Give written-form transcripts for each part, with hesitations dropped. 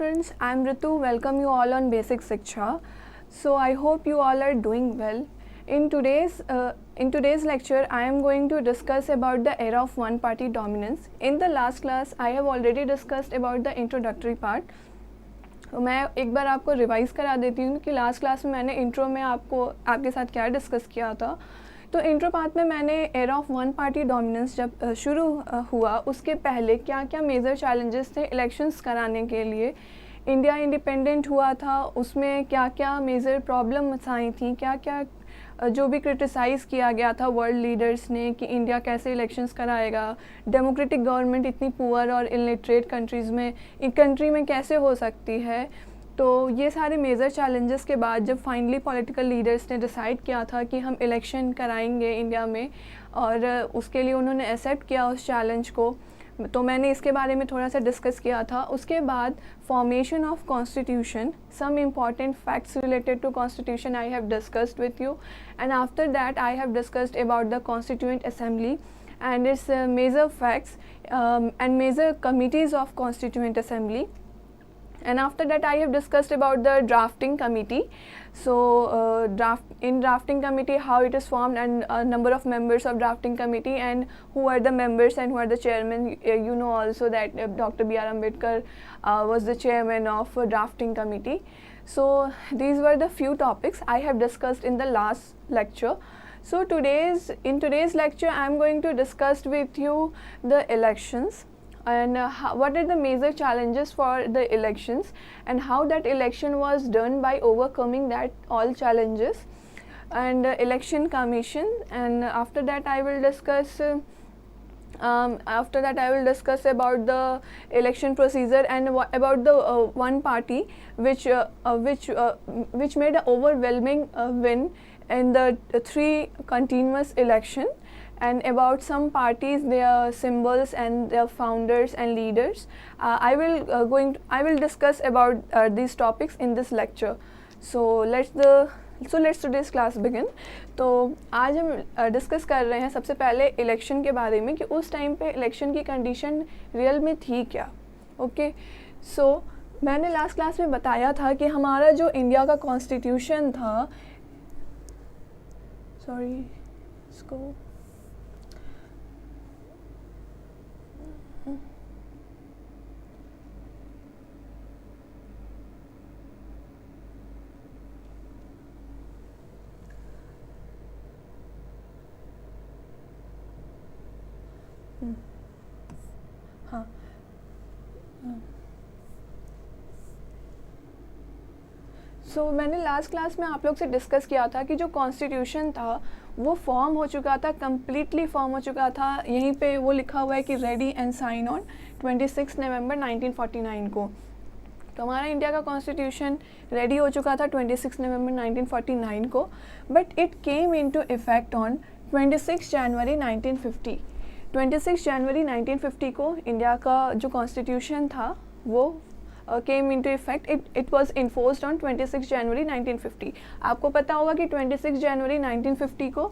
friends, I am Ritu. Welcome you all on Basic Shiksha. So I hope you all are doing well. In today's lecture, I am going to discuss about the era of one-party dominance. In the last class, I have already discussed about the introductory part. मैं एक बार आपको revise करा देती हूँ कि last class में मैंने intro में आपके साथ क्या डिस्कस किया था. तो इंट्रो पार्ट में मैंने era of one party dominance जब शुरू हुआ उसके पहले क्या क्या मेजर चैलेंजेस थे इलेक्शंस कराने के लिए. इंडिया इंडिपेंडेंट हुआ था, उसमें क्या क्या मेजर प्रॉब्लम्स आई थी, क्या क्या जो भी क्रिटिसाइज़ किया गया था वर्ल्ड लीडर्स ने कि इंडिया कैसे इलेक्शंस कराएगा, डेमोक्रेटिक गवर्नमेंट इतनी पुअर और इलिटरेट कंट्रीज़ में एक कंट्री में कैसे हो सकती है. तो ये सारे मेजर चैलेंजेस के बाद जब फाइनली पॉलिटिकल लीडर्स ने डिसाइड किया था कि हम इलेक्शन कराएंगे इंडिया में और उसके लिए उन्होंने एक्सेप्ट किया उस चैलेंज को, तो मैंने इसके बारे में थोड़ा सा डिस्कस किया था. उसके बाद formation of constitution, some important facts related to constitution I have discussed with you, and after that I have discussed about the constituent assembly and its major facts and major committees of constituent assembly. And after that I have discussed about the drafting committee. So drafting committee, how it is formed and a number of members of drafting committee and who are the members and who are the chairman. You know also that Dr. B.R. Ambedkar was the chairman of drafting committee. So these were the few topics I have discussed in the last lecture. So in today's lecture I am going to discuss with you the elections and what are the major challenges for the elections and how that election was done by overcoming that all challenges, and election commission, and after that I will discuss about the election procedure and about the one party which made an overwhelming win in the three continuous election, and about some parties, their symbols and their founders and leaders. I will discuss about these topics in this lecture. So let's today's class begin. तो आज हम discuss कर रहे हैं सबसे पहले election के बारे में कि उस टाइम पे इलेक्शन की कंडीशन रियल में थी क्या. ओके, सो मैंने लास्ट क्लास में बताया था कि हमारा जो इंडिया का कॉन्स्टिट्यूशन था, सॉरी इसको हाँ सो मैंने लास्ट क्लास में आप लोग से डिस्कस किया था कि जो कॉन्स्टिट्यूशन था वो फॉर्म हो चुका था, कम्प्लीटली फॉर्म हो चुका था. यहीं पे वो लिखा हुआ है कि ready and sign on 26 November 1949 को. तो हमारा इंडिया का कॉन्स्टिट्यूशन रेडी हो चुका था 26 नवंबर 1949 को, but it came into effect on 26 January 1950. 26 January 1950 को इंडिया का जो कॉन्स्टिट्यूशन था वो केम into effect. It was enforced on 26 January 1950. आपको पता होगा कि 26 जनवरी 1950 को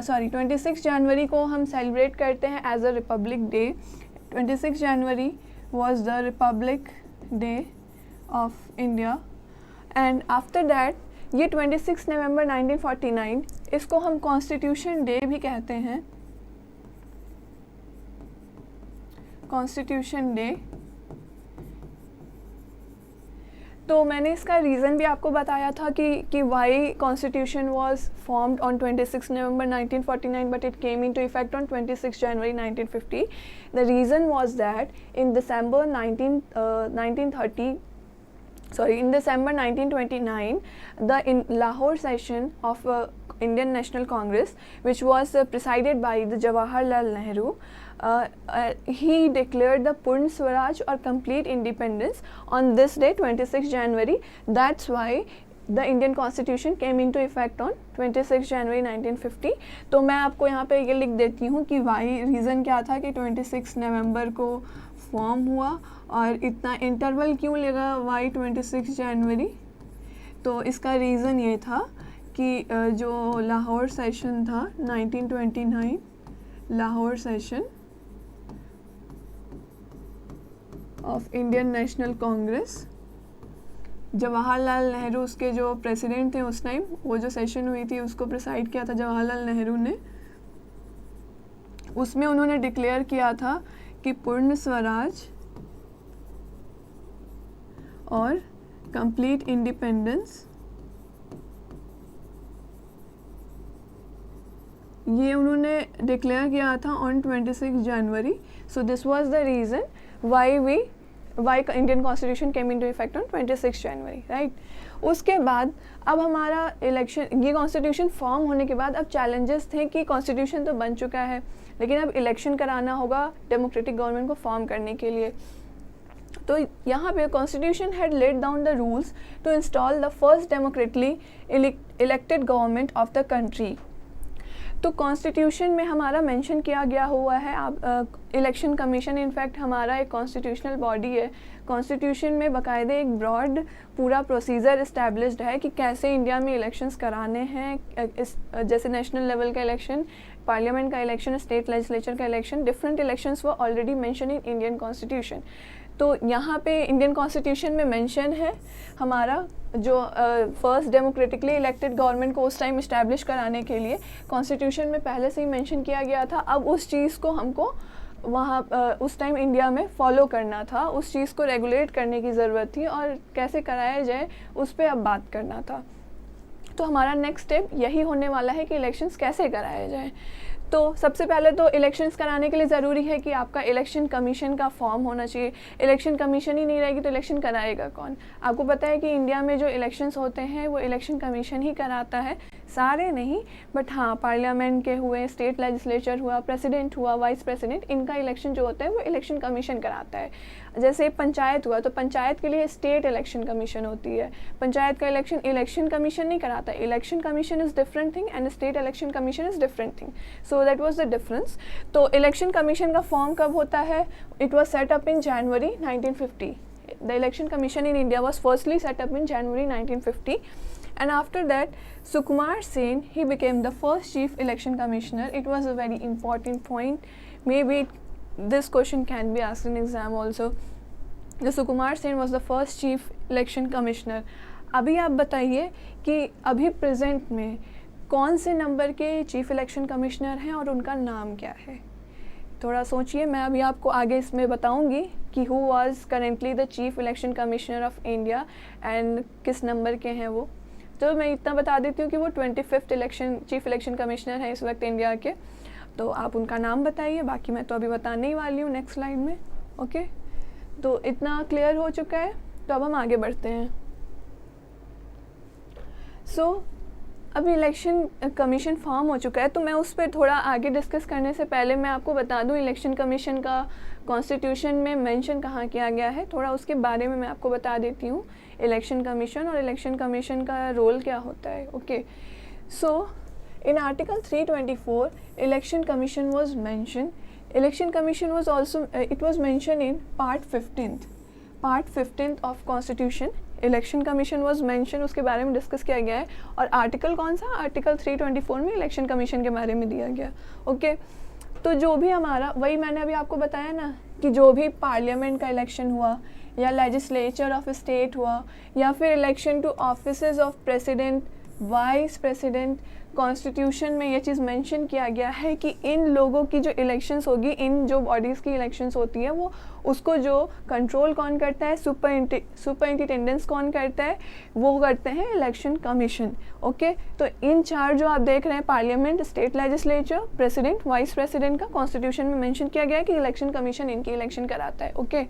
26 जनवरी को हम सेलिब्रेट करते हैं as a republic day. 26 January was the republic day of India, and after that ये 26 नवंबर 1949 इसको हम कॉन्स्टिट्यूशन डे भी कहते हैं, कॉन्स्टिट्यूशन डे. तो मैंने इसका रीज़न भी आपको बताया था कि why constitution was formed on 26 November 1949 but it came into effect on 26 January 1950. The reason was that in December 1929 the Lahore session of Indian National Congress, which was presided by the Jawaharlal Nehru, he declared the Purna Swaraj or complete independence on this day, 26 January. That's why the Indian Constitution came into effect on 26 January 1950. तो मैं आपको यहाँ पे ये लिख देती हूँ कि वाई रीज़न क्या था कि 26 नवंबर को फॉर्म हुआ और इतना इंटरवल क्यों लगा, वाई 26 जनवरी. तो इसका रीज़न ये था कि जो लाहौर सेशन था 1929, Lahore session of Indian National Congress Jawaharlal Nehru उसके जो प्रेसिडेंट थे उस टाइम, वो जो सेशन हुई थी उसको प्रिसाइड किया था जवाहरलाल नेहरू ने। उसमें उन्होंने डिक्लेयर किया था कि पूर्ण स्वराज और कंप्लीट इंडिपेंडेंस, ये उन्होंने डिक्लेयर किया था on 26 January. So this was the reason why Indian constitution came into effect on 26 January, right. उसके बाद अब हमारा इलेक्शन, ये कॉन्स्टिट्यूशन फॉर्म होने के बाद अब चैलेंजेस थे कि कॉन्स्टिट्यूशन तो बन चुका है, लेकिन अब इलेक्शन कराना होगा डेमोक्रेटिक गवर्नमेंट को फॉर्म करने के लिए। तो यहाँ पे constitution had laid down the rules to install the first democratically elected government of the country. तो कॉन्स्टिट्यूशन में हमारा मेंशन किया गया हुआ है, आप इलेक्शन कमीशन इनफैक्ट हमारा एक कॉन्स्टिट्यूशनल बॉडी है। कॉन्स्टिट्यूशन में बाकायदे एक ब्रॉड पूरा प्रोसीजर इस्टेब्लिश्ड है कि कैसे इंडिया में इलेक्शंस कराने हैं, जैसे नेशनल लेवल का इलेक्शन, पार्लियामेंट का इलेक्शन, स्टेट लेजिस्लेचर का इलेक्शन, डिफरेंट इलेक्शंस वो already mention in Indian constitution. तो यहाँ पे इंडियन कॉन्स्टिट्यूशन में मेंशन है हमारा जो फर्स्ट डेमोक्रेटिकली इलेक्टेड गवर्नमेंट को उस टाइम इस्टेब्लिश कराने के लिए कॉन्स्टिट्यूशन में पहले से ही मेंशन किया गया था। अब उस चीज़ को हमको वहाँ उस टाइम इंडिया में फॉलो करना था, उस चीज़ को रेगुलेट करने की ज़रूरत थी और कैसे कराया जाए उस पर अब बात करना था। तो हमारा नेक्स्ट स्टेप यही होने वाला है कि इलेक्शंस कैसे कराया जाए। तो सबसे पहले तो इलेक्शंस कराने के लिए ज़रूरी है कि आपका इलेक्शन कमीशन का फॉर्म होना चाहिए। इलेक्शन कमीशन ही नहीं रहेगी तो इलेक्शन कराएगा कौन? आपको पता है कि इंडिया में जो इलेक्शंस होते हैं वो इलेक्शन कमीशन ही कराता है, सारे नहीं, बट हाँ पार्लियामेंट के हुए, स्टेट लेजिस्लेचर हुआ, प्रेसिडेंट हुआ, वाइस प्रेसिडेंट, इनका इलेक्शन जो होता है वो इलेक्शन कमीशन कराता है। जैसे पंचायत हुआ तो पंचायत के लिए स्टेट इलेक्शन कमीशन होती है, पंचायत का इलेक्शन कमीशन नहीं कराता। Election commission is different thing and state election commission is different thing, so that was the difference. तो इलेक्शन कमीशन का फॉर्म कब होता है? It was set up in January 1950। The election commission in India was firstly set up in January 1950, and after that Sukumar Sen, he became the first chief election commissioner. It was a very important point, maybe this question can be asked in exam also. The Sukumar Sen was the first chief election commissioner. अभी आप बताइए कि अभी present में कौन से number के chief election commissioner हैं और उनका नाम क्या है? थोड़ा सोचिए, मैं अभी आपको आगे इसमें बताऊंगी कि who was currently the chief election commissioner of India and किस नंबर के हैं वो। तो मैं इतना बता देती हूँ कि वो 25th चीफ इलेक्शन कमिश्नर है इस वक्त इंडिया के। तो आप उनका नाम बताइए, बाकी मैं तो अभी बताने ही वाली हूँ नेक्स्ट स्लाइड में। ओके, तो इतना क्लियर हो चुका है, तो अब हम आगे बढ़ते हैं। सो अब इलेक्शन कमीशन फॉर्म हो चुका है, तो मैं उस पर थोड़ा आगे डिस्कस करने से पहले मैं आपको बता दूं इलेक्शन कमीशन का कॉन्स्टिट्यूशन में मेंशन कहाँ किया गया है, थोड़ा उसके बारे में मैं आपको बता देती हूँ। इलेक्शन कमीशन और इलेक्शन कमीशन का रोल क्या होता है। Okay, so in article 324 election commission was mention. Election commission was also it was mention in part 15th of constitution. Election commission was mention, उसके बारे में डिस्कस किया गया है। और आर्टिकल कौन सा? आर्टिकल 324 में इलेक्शन कमीशन के बारे में दिया गया। ओके, तो जो भी हमारा, वही मैंने अभी आपको बताया ना कि जो भी पार्लियामेंट का इलेक्शन हुआ या लेजिस्लेचर ऑफ स्टेट हुआ या फिर election to offices of president, vice president, constitution में ये चीज़ मेंशन किया गया है कि इन लोगों की जो इलेक्शंस होगी, इन जो बॉडीज़ की इलेक्शंस होती है, वो उसको जो कंट्रोल कौन करता है, सुपरिंटेंडेंस कौन करता है, वो करते हैं इलेक्शन कमीशन। ओके, तो इन चार जो आप देख रहे हैं, parliament, state legislature, president, vice president, का कॉन्स्टिट्यूशन में मेंशन किया गया है कि इलेक्शन कमीशन इनकी इलेक्शन कराता है। ओके,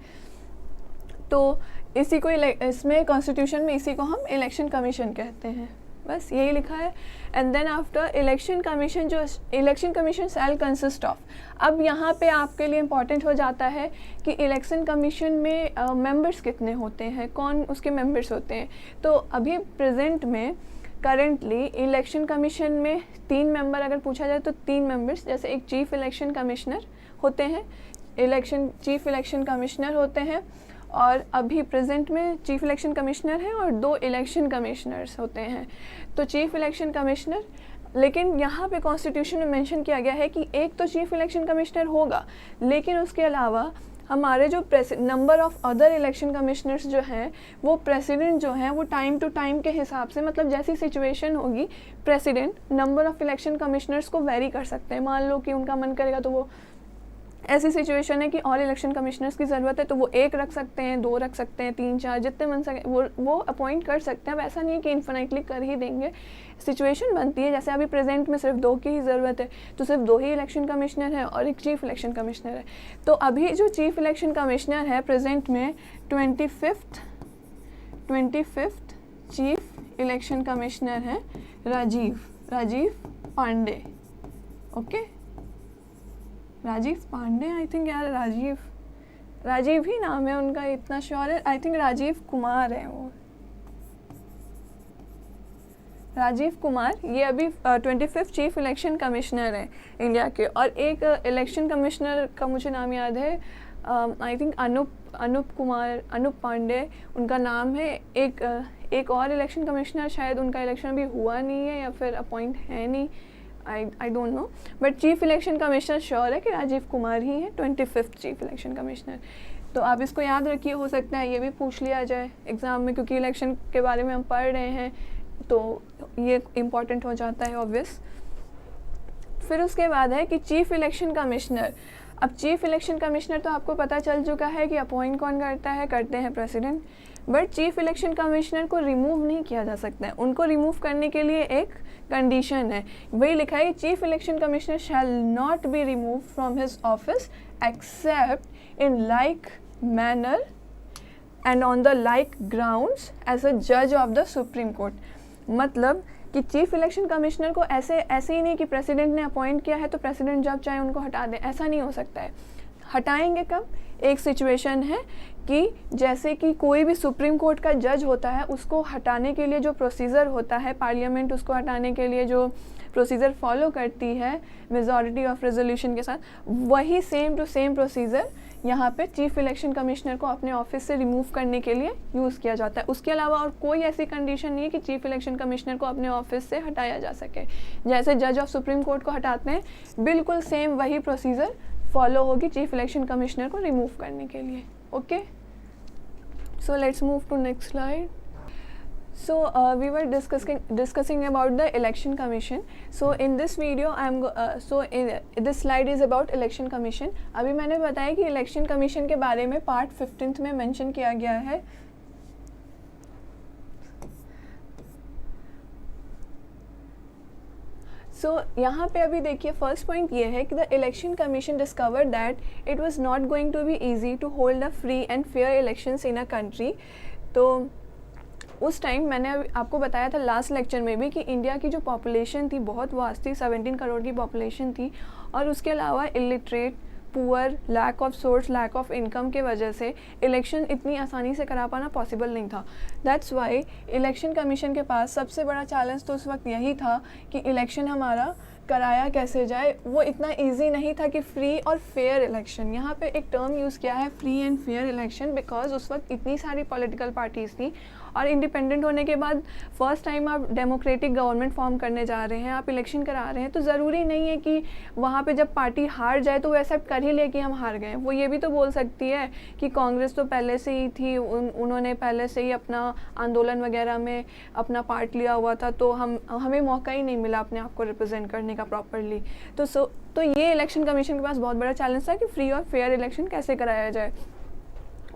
तो इसी को इसमें कॉन्स्टिट्यूशन में इसी को हम इलेक्शन कमीशन कहते हैं, बस यही लिखा है। And then after election commission, जो election commission shall consist of, अब यहाँ पे आपके लिए इम्पॉर्टेंट हो जाता है कि इलेक्शन कमीशन में मेंबर्स कितने होते हैं, कौन उसके मेंबर्स होते हैं। तो अभी प्रेजेंट में करंटली इलेक्शन कमीशन में 3 मेंबर अगर पूछा जाए तो 3 मेंबर्स, जैसे एक चीफ इलेक्शन कमिश्नर होते हैं, चीफ इलेक्शन कमिश्नर होते हैं, और अभी प्रेजेंट में चीफ इलेक्शन कमिश्नर हैं और 2 इलेक्शन कमिश्नर्स होते हैं। तो चीफ इलेक्शन कमिश्नर, लेकिन यहाँ पे कॉन्स्टिट्यूशन में मेंशन किया गया है कि एक तो चीफ इलेक्शन कमिश्नर होगा, लेकिन उसके अलावा हमारे जो number of other election commissioners जो हैं वो प्रेसिडेंट जो हैं वो टाइम टू टाइम के हिसाब से, मतलब जैसी सिचुएशन होगी president number of election commissioners को वेरी कर सकते हैं। मान लो कि उनका मन करेगा तो वो ऐसी सिचुएशन है कि और इलेक्शन कमिश्नर्स की ज़रूरत है तो वो 1 रख सकते हैं, 2 रख सकते हैं, 3 4 जितने मन सके वो अपॉइंट कर सकते हैं। अब ऐसा नहीं है कि इन्फिनिटली कर ही देंगे, सिचुएशन बनती है। जैसे अभी प्रेजेंट में सिर्फ 2 की ही ज़रूरत है तो सिर्फ 2 ही इलेक्शन कमिश्नर है और एक चीफ इलेक्शन कमिश्नर है। तो अभी जो चीफ इलेक्शन कमिश्नर है प्रेजेंट में 25th चीफ इलेक्शन कमिश्नर है Rajiv Pandey. Okay, Rajiv Pandey, I think यार राजीव ही नाम है उनका, इतना श्योर है। आई थिंक राजीव कुमार है वो, राजीव कुमार। ये अभी 25th चीफ इलेक्शन कमिश्नर है इंडिया के। और एक इलेक्शन कमिश्नर का मुझे नाम याद है, आई थिंक अनूप पांडे उनका नाम है। एक और इलेक्शन कमिश्नर शायद उनका इलेक्शन अभी हुआ नहीं है या फिर अपॉइंट है नहीं, I don't know, but chief election commissioner sure है कि राजीव कुमार ही है 25th चीफ इलेक्शन कमिश्नर। तो आप इसको याद रखिए, हो सकता है ये भी पूछ लिया जाए एग्ज़ाम में, क्योंकि इलेक्शन के बारे में हम पढ़ रहे हैं तो ये इम्पॉर्टेंट हो जाता है ऑब्वियस। फिर उसके बाद है कि चीफ इलेक्शन कमिश्नर। अब चीफ इलेक्शन कमिश्नर तो आपको पता चल चुका है कि अपॉइंट कौन करता है, करते हैं president. But chief election commissioner को रिमूव नहीं किया जा सकता है, उनको रिमूव करने के लिए एक कंडीशन है, वही लिखा है, chief election commissioner shall not be remove from his office except in like manner and on the like grounds as a जज ऑफ द सुप्रीम कोर्ट। मतलब कि चीफ इलेक्शन कमिश्नर को ऐसे ही नहीं कि प्रेसिडेंट ने अपॉइंट किया है तो प्रेसिडेंट जब चाहे उनको हटा दें, ऐसा नहीं हो सकता है। हटाएंगे कब? एक सिचुएशन है कि जैसे कि कोई भी सुप्रीम कोर्ट का जज होता है, उसको हटाने के लिए जो प्रोसीजर होता है, पार्लियामेंट उसको हटाने के लिए जो प्रोसीजर फॉलो करती है मेजॉरिटी ऑफ रेजोल्यूशन के साथ, वही सेम टू सेम प्रोसीजर यहाँ पे चीफ इलेक्शन कमिश्नर को अपने ऑफिस से रिमूव करने के लिए यूज़ किया जाता है। उसके अलावा और कोई ऐसी कंडीशन नहीं है कि चीफ इलेक्शन कमिश्नर को अपने ऑफिस से हटाया जा सके। जैसे जज ऑफ सुप्रीम कोर्ट को हटाते हैं, बिल्कुल सेम वही प्रोसीजर फॉलो होगी चीफ इलेक्शन कमिश्नर को रिमूव करने के लिए। Okay, so let's move to next slide. So we were discussing about the election commission. So in this video this slide is about election commission. अभी मैंने बताया कि election commission के बारे में पार्ट 15 में मेंशन किया गया है। यहाँ पे अभी देखिए फर्स्ट पॉइंट ये है कि the election commission discovered that it was not going to be easy to hold a free and fair elections in a country. तो उस टाइम मैंने आपको बताया था लास्ट लेक्चर में भी कि इंडिया की जो पॉपुलेशन थी बहुत वास्ट थी, 17 करोड़ की पॉपुलेशन थी, और उसके अलावा illiterate, poor, lack of source, lack of income के वजह से इलेक्शन इतनी आसानी से करा पाना पॉसिबल नहीं था। दैट्स वाई इलेक्शन कमीशन के पास सबसे बड़ा चैलेंज तो उस वक्त यही था कि इलेक्शन हमारा कराया कैसे जाए। वो इतना इजी नहीं था कि फ्री और फेयर इलेक्शन, यहाँ पे एक टर्म यूज़ किया है free and fair election, because उस वक्त इतनी सारी पॉलिटिकल पार्टीज़ थी और इंडिपेंडेंट होने के बाद फर्स्ट टाइम आप डेमोक्रेटिक गवर्नमेंट फॉर्म करने जा रहे हैं, आप इलेक्शन करा रहे हैं, तो ज़रूरी नहीं है कि वहाँ पे जब पार्टी हार जाए तो वो एक्सेप्ट कर ही ले कि हम हार गए। वो ये भी तो बोल सकती है कि कांग्रेस तो पहले से ही थी, उन्होंने पहले से ही अपना आंदोलन वगैरह में अपना पार्ट लिया हुआ था, तो हमें मौका ही नहीं मिला अपने आप को रिप्रेजेंट करने का प्रॉपरली। तो ये इलेक्शन कमीशन के पास बहुत बड़ा चैलेंज था कि फ्री और फेयर इलेक्शन कैसे कराया जाए।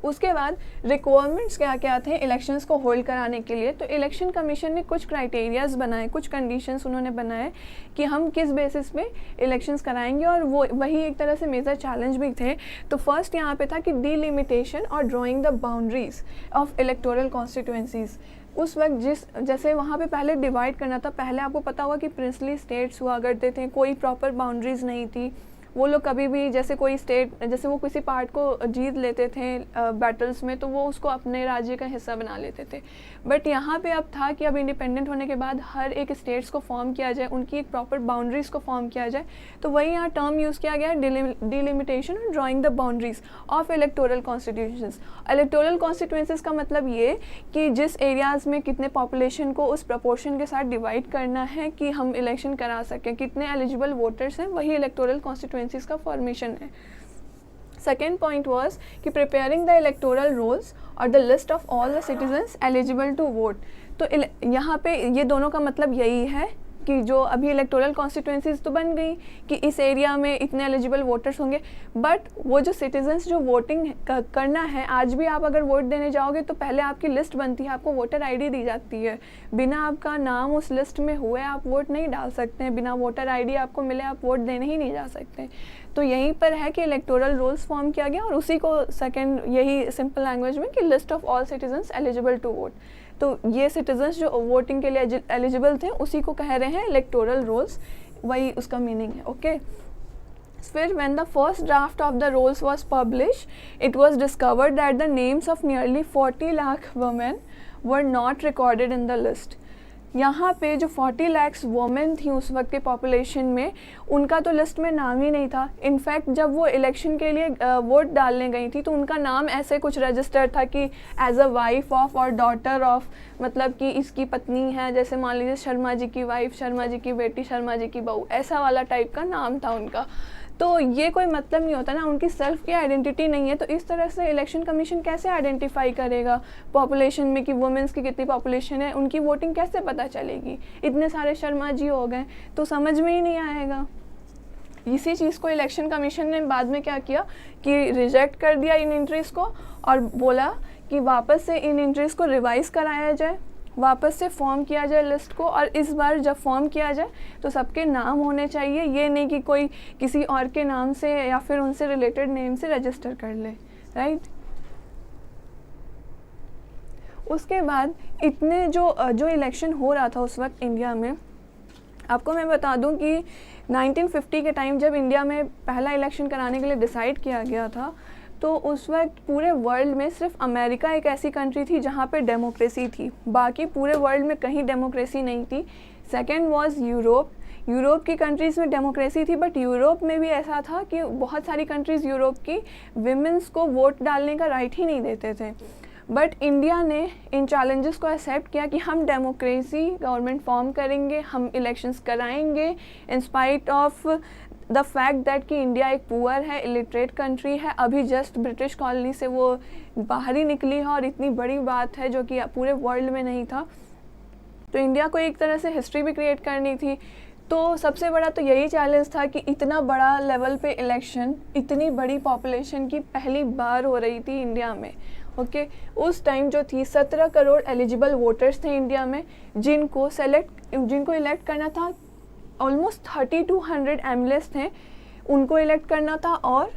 उसके बाद रिक्वायरमेंट्स क्या क्या थे इलेक्शंस को होल्ड कराने के लिए। तो इलेक्शन कमीशन ने कुछ क्राइटेरियाज बनाए, कुछ कंडीशंस उन्होंने बनाए कि हम किस बेसिस पे इलेक्शंस कराएंगे, और वो वही एक तरह से मेजर चैलेंज भी थे। तो फर्स्ट यहाँ पे था कि डिलिमिटेशन और drawing the boundaries of electoral constituencies. उस वक्त जैसे वहाँ पे पहले डिवाइड करना था, पहले आपको पता होगा कि प्रिंसली स्टेट्स हुआ करते थे, कोई प्रॉपर बाउंड्रीज नहीं थी। वो लोग कभी भी जैसे कोई स्टेट, जैसे वो किसी पार्ट को जीत लेते थे बैटल्स में, तो वो उसको अपने राज्य का हिस्सा बना लेते थे। बट यहाँ पे अब था कि अब इंडिपेंडेंट होने के बाद हर एक स्टेट्स को फॉर्म किया जाए, उनकी एक प्रॉपर बाउंड्रीज़ को फॉर्म किया जाए। तो वही यहाँ टर्म यूज़ किया गया है डिलिमिटेशन और drawing the boundaries of electoral constitutions. Electoral constituencies का मतलब ये कि जिस एरियाज़ में कितने पॉपुलेशन को उस प्रपोर्शन के साथ डिवाइड करना है कि हम इलेक्शन करा सकें, कितने एलिजिबल वोटर्स हैं, वही इलेक्टोरल कॉन्स्टिट्यूएंसीज का फॉर्मेशन है। सेकेंड पॉइंट वॉज कि प्रिपेयरिंग द इलेक्टोरल रोल्स और the list of all the citizens eligible to vote. तो यहाँ पे ये दोनों का मतलब यही है कि जो अभी इलेक्टोरल कॉन्स्टिट्यूंसीज तो बन गई कि इस एरिया में इतने एलिजिबल वोटर्स होंगे, बट वो जो सिटीजन्स जो वोटिंग करना है, आज भी आप अगर वोट देने जाओगे तो पहले आपकी लिस्ट बनती है, आपको वोटर आईडी दी जाती है, बिना आपका नाम उस लिस्ट में हुए आप वोट नहीं डाल सकते हैं, बिना वोटर आईडी आपको मिले आप वोट देने ही नहीं जा सकते। तो यहीं पर है कि इलेक्टोरल रोल्स फॉर्म किया गया और उसी को सेकेंड यही सिंपल लैंग्वेज में कि list of all citizens eligible to vote. तो ये सिटीजन्स जो वोटिंग के लिए एलिजिबल थे उसी को कह रहे हैं इलेक्टोरल रोल्स, वही उसका मीनिंग है। ओके, फिर when the first draft of the rolls was published, it was discovered that the names of nearly 40 lakh women were not recorded in the list। यहाँ पे जो 40 lakhs वोमेन थी उस वक्त के पॉपुलेशन में, उनका तो लिस्ट में नाम ही नहीं था। इनफैक्ट जब वो इलेक्शन के लिए वोट डालने गई थी तो उनका नाम ऐसे कुछ रजिस्टर था कि एज अ वाइफ ऑफ और डॉटर ऑफ, मतलब कि इसकी पत्नी है, जैसे मान लीजिए शर्मा जी की वाइफ, शर्मा जी की बेटी, शर्मा जी की बहू, ऐसा वाला टाइप का नाम था उनका। तो ये कोई मतलब नहीं होता ना, उनकी सेल्फ की आइडेंटिटी नहीं है, तो इस तरह से इलेक्शन कमीशन कैसे आइडेंटिफाई करेगा पॉपुलेशन में कि वुमेन्स की कितनी पॉपुलेशन है, उनकी वोटिंग कैसे पता चलेगी, इतने सारे शर्मा जी हो गए तो समझ में ही नहीं आएगा। इसी चीज़ को इलेक्शन कमीशन ने बाद में क्या किया कि रिजेक्ट कर दिया इन एंट्रीज को और बोला कि वापस से इन एंट्रीज को रिवाइज़ कराया जाए, वापस से फॉर्म किया जाए लिस्ट को, और इस बार जब फॉर्म किया जाए तो सबके नाम होने चाहिए, ये नहीं कि कोई किसी और के नाम से या फिर उनसे रिलेटेड नेम से रजिस्टर कर ले, राइट। उसके बाद इतने जो इलेक्शन हो रहा था उस वक्त इंडिया में, आपको मैं बता दूं कि 1950 के टाइम जब इंडिया में पहला इलेक्शन कराने के लिए डिसाइड किया गया था, तो उस वक्त पूरे वर्ल्ड में सिर्फ अमेरिका एक ऐसी कंट्री थी जहाँ पे डेमोक्रेसी थी, बाकी पूरे वर्ल्ड में कहीं डेमोक्रेसी नहीं थी। सेकंड वाज यूरोप की कंट्रीज़ में डेमोक्रेसी थी, बट यूरोप में भी ऐसा था कि बहुत सारी कंट्रीज़ यूरोप की विमेंस को वोट डालने का राइट ही नहीं देते थे। बट इंडिया ने इन चैलेंजेस को एक्सेप्ट किया कि हम डेमोक्रेसी गवर्नमेंट फॉर्म करेंगे, हम इलेक्शंस कराएंगे in spite of the fact that कि इंडिया एक पुअर है, इलिटरेट कंट्री है, अभी जस्ट ब्रिटिश कॉलोनी से वो बाहर ही निकली है और इतनी बड़ी बात है जो कि पूरे वर्ल्ड में नहीं था। तो इंडिया को एक तरह से हिस्ट्री भी क्रिएट करनी थी। तो सबसे बड़ा तो यही चैलेंज था कि इतना बड़ा लेवल पे इलेक्शन, इतनी बड़ी पॉपुलेशन की पहली बार हो रही थी इंडिया में। ओके, उस टाइम जो थी 17 करोड़ एलिजिबल वोटर्स थे इंडिया में, जिनको इलेक्ट करना था। ऑलमोस्ट 3200 एमएलएस थे, उनको इलेक्ट करना था, और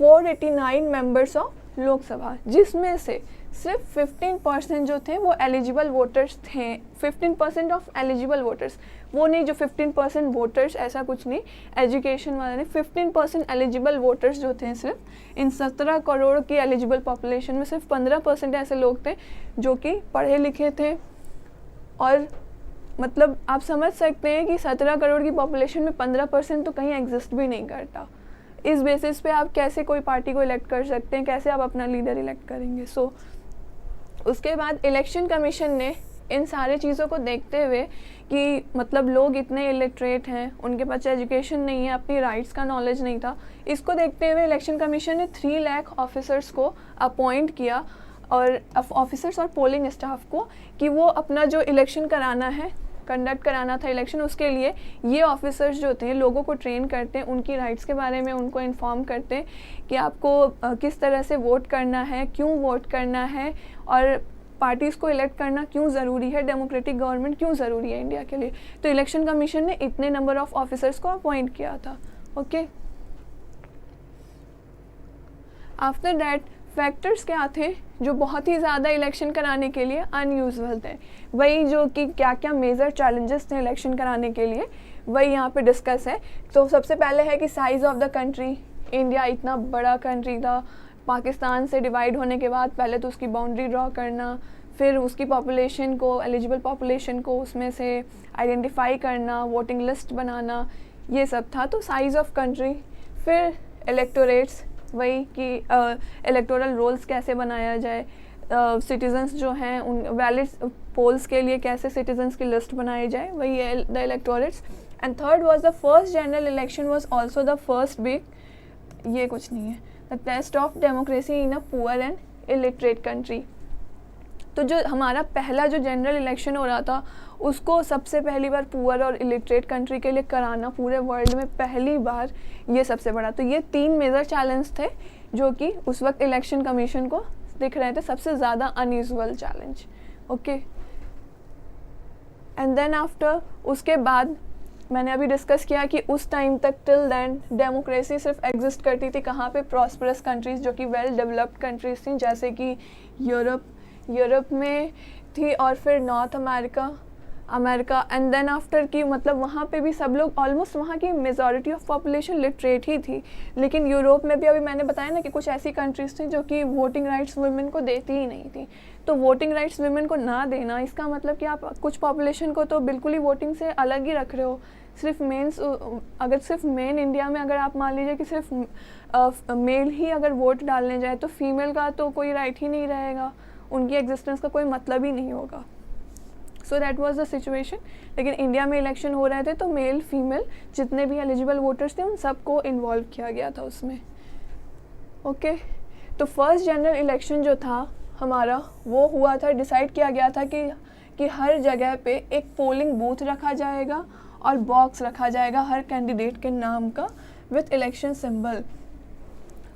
489 मेंबर्स ऑफ लोकसभा, जिसमें से सिर्फ 15% जो थे वो एलिजिबल वोटर्स थे। 15% ऑफ एलिजिबल वोटर्स, वो नहीं जो 15% वोटर्स, ऐसा कुछ नहीं, एजुकेशन वाला नहीं, 15% एलिजिबल वोटर्स जो थे सिर्फ इन 17 करोड़ की एलिजिबल पॉपुलेशन में सिर्फ 15% ऐसे लोग थे जो कि पढ़े लिखे थे। और मतलब आप समझ सकते हैं कि 17 करोड़ की पॉपुलेशन में 15% तो कहीं एग्जिस्ट भी नहीं करता। इस बेसिस पे आप कैसे कोई पार्टी को इलेक्ट कर सकते हैं, कैसे आप अपना लीडर इलेक्ट करेंगे। सो उसके बाद इलेक्शन कमीशन ने इन सारे चीज़ों को देखते हुए कि मतलब लोग इतने इलिटरेट हैं, उनके पास एजुकेशन नहीं है, अपनी राइट्स का नॉलेज नहीं था, इसको देखते हुए इलेक्शन कमीशन ने 3 लाख ऑफिसर्स को अपॉइंट किया, और ऑफिसर्स और पोलिंग स्टाफ को, कि वो अपना जो इलेक्शन कराना है, कंडक्ट कराना था इलेक्शन, उसके लिए ये ऑफिसर्स जो थे लोगों को ट्रेन करते हैं, उनकी राइट्स के बारे में उनको इन्फॉर्म करते हैं कि आपको किस तरह से वोट करना है, क्यों वोट करना है, और पार्टीज़ को इलेक्ट करना क्यों ज़रूरी है, डेमोक्रेटिक गवर्नमेंट क्यों ज़रूरी है इंडिया के लिए। तो इलेक्शन कमीशन ने इतने नंबर ऑफ ऑफिसर्स को अपॉइंट किया था। ओके, आफ्टर दैट फैक्टर्स क्या थे जो बहुत ही ज़्यादा इलेक्शन कराने के लिए अनयूजुअल थे, वही जो कि क्या क्या मेजर चैलेंजेस थे इलेक्शन कराने के लिए, वही यहाँ पे डिस्कस है। तो सबसे पहले है कि size of the country. India इतना बड़ा कंट्री था, पाकिस्तान से डिवाइड होने के बाद पहले तो उसकी बाउंड्री ड्रॉ करना, फिर उसकी पॉपुलेशन को, एलिजिबल पॉपुलेशन को उसमें से आइडेंटिफाई करना, वोटिंग लिस्ट बनाना, ये सब था। तो साइज़ ऑफ कंट्री, फिर इलेक्टोरेट्स, वही कि इलेक्टोरल रोल्स कैसे बनाया जाए, सिटीजन्स जो हैं उन वैलिड पोल्स के लिए कैसे सिटीजन्स की लिस्ट बनाई जाए, वही the electorates. And third was the first general election was also the first big, ये कुछ नहीं है, the test of democracy in a poor and illiterate country. तो जो हमारा पहला जो जनरल इलेक्शन हो रहा था उसको सबसे पहली बार पुअर और इलिटरेट कंट्री के लिए कराना पूरे वर्ल्ड में पहली बार, ये सबसे बड़ा। तो ये 3 मेजर चैलेंज थे जो कि उस वक्त इलेक्शन कमीशन को दिख रहे थे सबसे ज़्यादा unusual challenge. Okay, and then after उसके बाद मैंने अभी डिस्कस किया कि उस टाइम तक टिल देन डेमोक्रेसी सिर्फ एग्जिस्ट करती थी कहाँ पे, प्रॉस्परस कंट्रीज़ जो कि वेल डेवलप्ड कंट्रीज़ थी, जैसे कि यूरोप में थी, और फिर north America and then after की मतलब वहाँ पे भी सब लोग ऑलमोस्ट, वहाँ की मेजॉरिटी ऑफ पॉपुलेशन लिटरेट ही थी। लेकिन यूरोप में भी अभी मैंने बताया ना कि कुछ ऐसी कंट्रीज़ थी जो कि वोटिंग राइट्स वुमेन को देती ही नहीं थी। तो वोटिंग राइट्स वुमेन को ना देना, इसका मतलब कि आप कुछ पॉपुलेशन को तो बिल्कुल ही वोटिंग से अलग ही रख रहे हो। सिर्फ मेन्स, अगर सिर्फ मेन इंडिया में अगर आप मान लीजिए कि सिर्फ मेल ही अगर वोट डालने जाए तो फीमेल का तो कोई राइट ही नहीं रहेगा, उनकी एग्जिस्टेंस का कोई मतलब ही नहीं होगा। So that was the situation. लेकिन इंडिया में इलेक्शन हो रहे थे तो मेल फीमेल जितने भी एलिजिबल वोटर्स थे उन सबको इन्वॉल्व किया गया था उसमें। ओके, तो फर्स्ट जनरल इलेक्शन जो था हमारा वो हुआ था, डिसाइड किया गया था कि हर जगह पे एक पोलिंग बूथ रखा जाएगा और बॉक्स रखा जाएगा हर कैंडिडेट के नाम का with election symbol.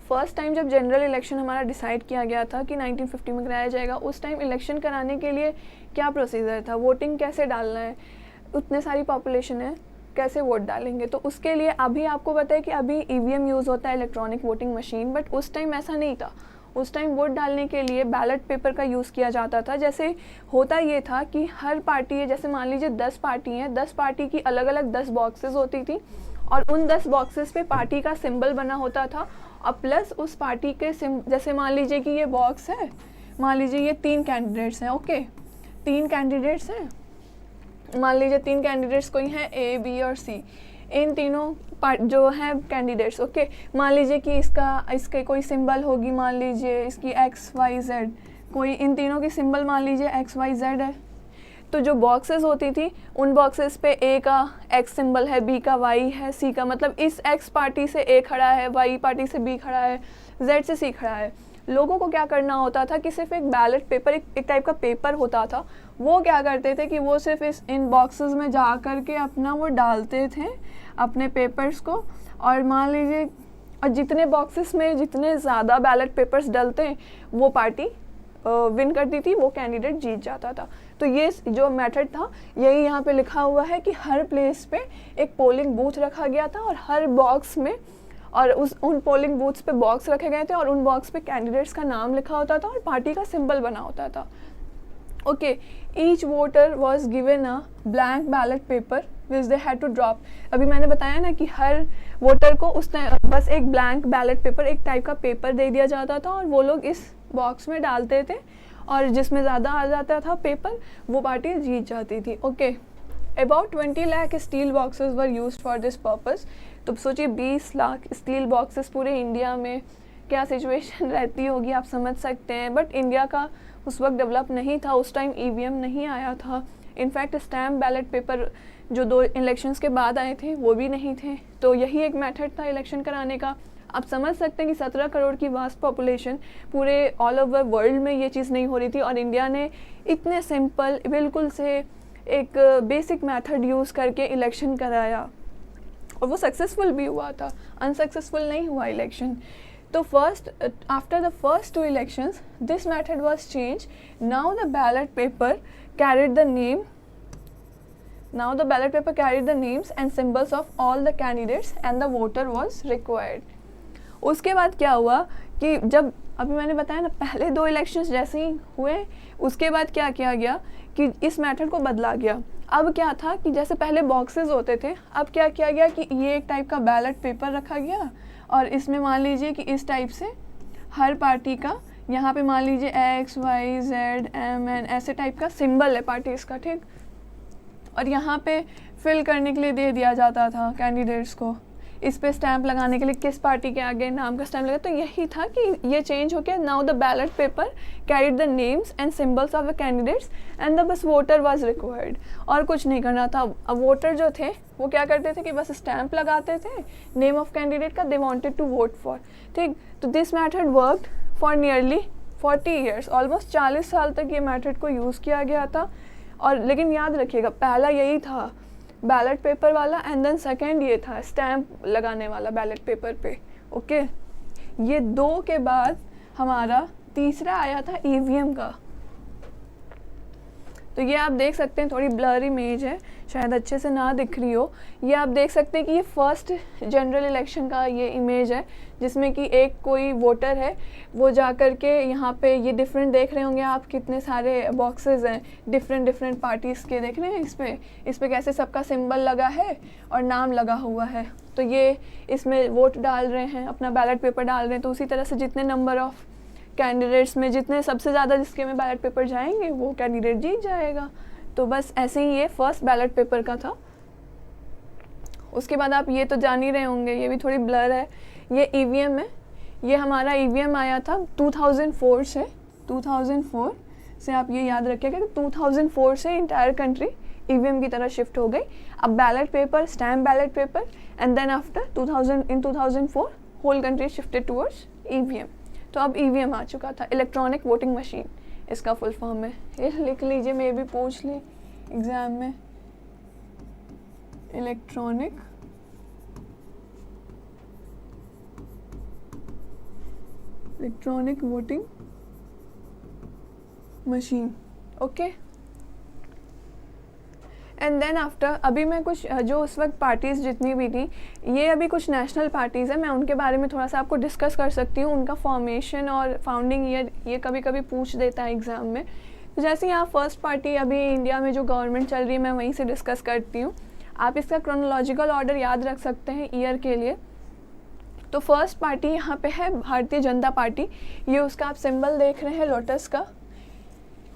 First time जब जनरल इलेक्शन हमारा डिसाइड किया गया था कि 1950 में कराया जाएगा, उस टाइम इलेक्शन कराने के लिए क्या प्रोसीजर था, वोटिंग कैसे डालना है, उतने सारी पॉपुलेशन है कैसे वोट डालेंगे। तो उसके लिए अभी आपको पता है कि अभी ईवीएम यूज़ होता है, इलेक्ट्रॉनिक वोटिंग मशीन, बट उस टाइम ऐसा नहीं था। उस टाइम वोट डालने के लिए बैलेट पेपर का यूज़ किया जाता था। जैसे होता ये था कि हर पार्टी है, जैसे मान लीजिए 10 पार्टी हैं, 10 पार्टी की अलग अलग 10 बॉक्सेस होती थी और उन 10 बॉक्सेस पे पार्टी का सिंबल बना होता था और प्लस उस पार्टी के जैसे मान लीजिए कि ये बॉक्स है, मान लीजिए ये 3 कैंडिडेट्स हैं। ओके, 3 कैंडिडेट्स हैं, मान लीजिए 3 कैंडिडेट्स कोई हैं A, B और C। इन तीनों जो हैं कैंडिडेट्स, ओके, मान लीजिए कि इसके कोई सिंबल होगी, मान लीजिए इसकी XYZ, कोई इन तीनों की सिंबल मान लीजिए XYZ है। तो जो बॉक्सेस होती थी उन बॉक्सेस पे A का X सिंबल है, B का Y है, C का मतलब इस X पार्टी से A खड़ा है, Y पार्टी से B खड़ा है, Z से C खड़ा है। लोगों को क्या करना होता था कि सिर्फ एक बैलेट पेपर, एक टाइप का पेपर होता था, वो क्या करते थे कि वो सिर्फ इन बॉक्सेस में जा कर के अपना वो डालते थे अपने पेपर्स को, और मान लीजिए और जितने बॉक्सेस में जितने ज़्यादा बैलेट पेपर्स डलते वो पार्टी विन करती थी, वो कैंडिडेट जीत जाता था। तो ये जो मेथड था यही यहाँ पे लिखा हुआ है कि हर प्लेस पे एक पोलिंग बूथ रखा गया था और हर बॉक्स में और उन पोलिंग बूथ्स पे बॉक्स रखे गए थे और उन बॉक्स पे कैंडिडेट्स का नाम लिखा होता था और पार्टी का सिंबल बना होता था। Okay, each voter was given a blank ballot paper which they had to drop. अभी मैंने बताया ना कि हर वोटर को उस टाइम बस एक ब्लैंक बैलेट पेपर, एक टाइप का पेपर दे दिया जाता था और वो लोग इस बॉक्स में डालते थे और जिसमें ज़्यादा आ जाता था पेपर वो पार्टी जीत जाती थी। Okay, about 20 lakh steel boxes were used for this purpose. तो सोचिए 20 लाख स्टील बॉक्सेस पूरे इंडिया में, क्या सिचुएशन रहती होगी आप समझ सकते हैं। बट इंडिया का उस वक्त डेवलप नहीं था, उस टाइम ईवीएम नहीं आया था, इनफैक्ट स्टैम्प बैलेट पेपर जो 2 इलेक्शंस के बाद आए थे वो भी नहीं थे। तो यही एक मेथड था इलेक्शन कराने का। आप समझ सकते हैं कि 17 करोड़ की वास्ट पॉपुलेशन, पूरे ऑल ओवर वर्ल्ड में ये चीज़ नहीं हो रही थी और इंडिया ने इतने सिंपल बिल्कुल से एक बेसिक मेथड यूज़ करके इलेक्शन कराया और वो सक्सेसफुल भी हुआ था, अनसक्सेसफुल नहीं हुआ इलेक्शन। तो after the first 2 elections, this method was changed. Now the ballot paper carried the names and symbols of all the candidates and the voter was required. उसके बाद क्या हुआ कि जब अभी मैंने बताया ना पहले 2 इलेक्शंस जैसे ही हुए, उसके बाद क्या किया गया कि इस मेथड को बदला गया। अब क्या था कि जैसे पहले बॉक्सेस होते थे, अब क्या किया गया कि ये एक टाइप का बैलेट पेपर रखा गया और इसमें मान लीजिए कि इस टाइप से हर पार्टी का यहाँ पे मान लीजिए XYZ M N ऐसे टाइप का सिंबल है पार्टीज का, ठीक। और यहाँ पे फिल करने के लिए दे दिया जाता था कैंडिडेट्स को। इस पे स्टैंप लगाने के लिए किस पार्टी के आगे नाम का स्टैंप लगा, तो यही था कि ये चेंज हो गया. Now the ballot paper carried the names and symbols of the candidates and the bus voter was required. और कुछ नहीं करना था. अब वोटर जो थे वो क्या करते थे कि बस स्टैंप लगाते थे नेम ऑफ कैंडिडेट का, they wanted to vote for. ठीक, तो this method worked for nearly 40 years, almost 40 साल तक ये मेथड को यूज़ किया गया था. और लेकिन याद रखिएगा, पहला यही था बैलेट पेपर वाला, एंड देन सेकेंड ये था स्टैम्प लगाने वाला बैलेट पेपर पे. ओके, ये 2 के बाद हमारा तीसरा आया था ईवीएम का. तो ये आप देख सकते हैं, थोड़ी ब्लर इमेज है, शायद अच्छे से ना दिख रही हो. ये आप देख सकते हैं कि ये फर्स्ट जनरल इलेक्शन का ये इमेज है, जिसमें कि एक कोई वोटर है, वो जा कर के यहाँ पे ये डिफरेंट देख रहे होंगे आप, कितने सारे बॉक्सेस हैं डिफरेंट पार्टीज़ के, देख रहे हैं इस पे कैसे सबका सिंबल लगा है और नाम लगा हुआ है. तो ये इसमें वोट डाल रहे हैं, अपना बैलेट पेपर डाल रहे हैं. तो उसी तरह से जितने नंबर ऑफ कैंडिडेट्स में जितने सबसे ज़्यादा जिसके में बैलेट पेपर जाएंगे वो कैंडिडेट जीत जाएगा. तो बस ऐसे ही ये फर्स्ट बैलेट पेपर का था. उसके बाद आप ये तो जान ही रहे होंगे, ये भी थोड़ी ब्लर है, ये ईवीएम है. ये हमारा ईवीएम आया था 2004 से. 2004 से आप ये याद रखिएगा कि 2004 से इंटायर कंट्री ईवीएम की तरह शिफ्ट हो गई. अब ballot paper, stamp ballot paper, and then after 2004 whole country shifted towards EVM. तो अब ईवीएम आ चुका था, इलेक्ट्रॉनिक वोटिंग मशीन इसका फुल फॉर्म है. ये लिख लीजिए, मे भी पूछ ले एग्जाम में, electronic voting machine. Okay, and then after अभी मैं कुछ जो उस वक्त पार्टीज़ जितनी भी थी, ये अभी कुछ नेशनल पार्टीज़ हैं, मैं उनके बारे में थोड़ा सा आपको डिस्कस कर सकती हूँ. उनका फॉर्मेशन और फाउंडिंग ईयर ये कभी कभी पूछ देता है एग्ज़ाम में. तो जैसे यहाँ फर्स्ट पार्टी अभी इंडिया में जो गवर्नमेंट चल रही है, मैं वहीं से डिस्कस करती हूँ. आप इसका क्रोनोलॉजिकल ऑर्डर याद रख सकते हैं ईयर के लिए. तो फर्स्ट पार्टी यहाँ पे है भारतीय जनता पार्टी. ये उसका आप सिंबल देख रहे हैं लोटस का.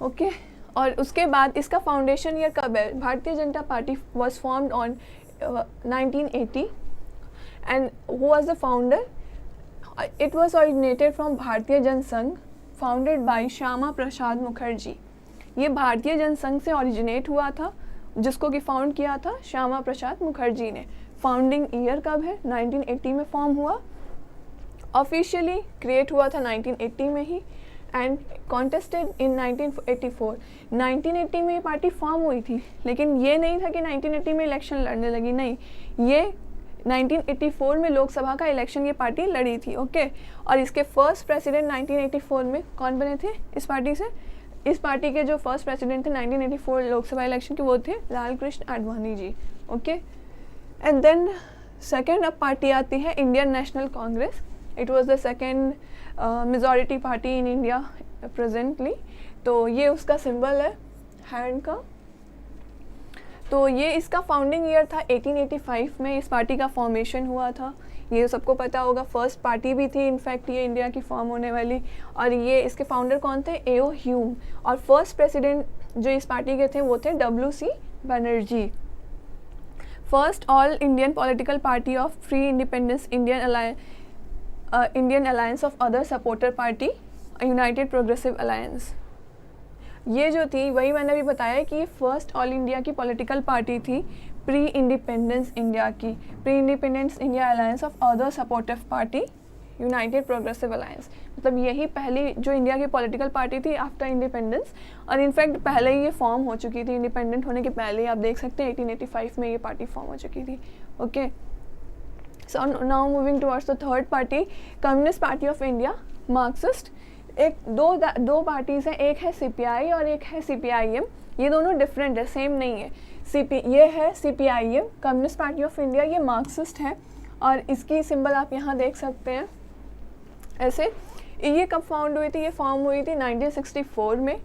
ओके, और उसके बाद इसका फाउंडेशन ईयर कब है? Bharatiya Janata party was formed on 1980 and who was the founder? It was originated from भारतीय जनसंघ फाउंडेड बाय श्यामा प्रसाद मुखर्जी. ये भारतीय जनसंघ से ऑरिजिनेट हुआ था, जिसको कि फाउंड किया था श्यामा प्रसाद मुखर्जी ने. फाउंडिंग ईयर कब है? 1980 में फॉर्म हुआ. ऑफिशियली क्रिएट हुआ था 1980 में ही एंड कॉन्टेस्टेड इन 1984. 1980 में ये पार्टी फॉर्म हुई थी, लेकिन ये नहीं था कि 1980 में इलेक्शन लड़ने लगी, नहीं, ये 1984 में लोकसभा का इलेक्शन ये पार्टी लड़ी थी. ओके, और इसके फर्स्ट प्रेसिडेंट 1984 में कौन बने थे इस पार्टी से? इस पार्टी के जो फर्स्ट प्रेसिडेंट थे 1984 लोकसभा इलेक्शन के, वो थे Lal Krishna Advani ji. Okay, and then second अब पार्टी आती है Indian national Congress. It was the second majority party in India presently. तो ये उसका सिंबल है हैंड का. तो ये इसका फाउंडिंग ईयर था 1885 में इस पार्टी का फॉर्मेशन हुआ था. ये सबको पता होगा, फर्स्ट पार्टी भी थी इनफैक्ट ये इंडिया की फॉर्म होने वाली. और ये इसके फाउंडर कौन थे? ए.ओ. ह्यूम. और फर्स्ट प्रेसिडेंट जो इस पार्टी के थे वो थे W.C. Banerjee. First all Indian political party of free independence Indian alliance of other supporter party, United progressive alliance. ये जो थी वही मैंने भी बताया कि ये फर्स्ट ऑल इंडिया की पॉलिटिकल पार्टी थी प्री इंडिपेंडेंस इंडिया की. Pre independence India alliance of other supportive party, United progressive alliance. मतलब यही पहली जो इंडिया की पॉलिटिकल पार्टी थी आफ्टर इंडिपेंडेंस. और इनफैक्ट पहले ही ये फॉर्म हो चुकी थी, इंडिपेंडेंट होने के पहले ही आप देख सकते हैं 1885 में ये पार्टी फॉर्म हो चुकी थी. Okay, so now moving towards the third party, communist party of India, Marxist. एक दो पार्टीज़ हैं, एक है CPI और एक है CPIM. ये दोनों डिफरेंट है, सेम नहीं है. ये है CPIM, communist party of India, ये मार्क्सिस्ट है. और इसकी सिंबल आप यहाँ देख सकते हैं ऐसे. ये कब फाउंड हुई थी? ये फॉर्म हुई थी 1964 में.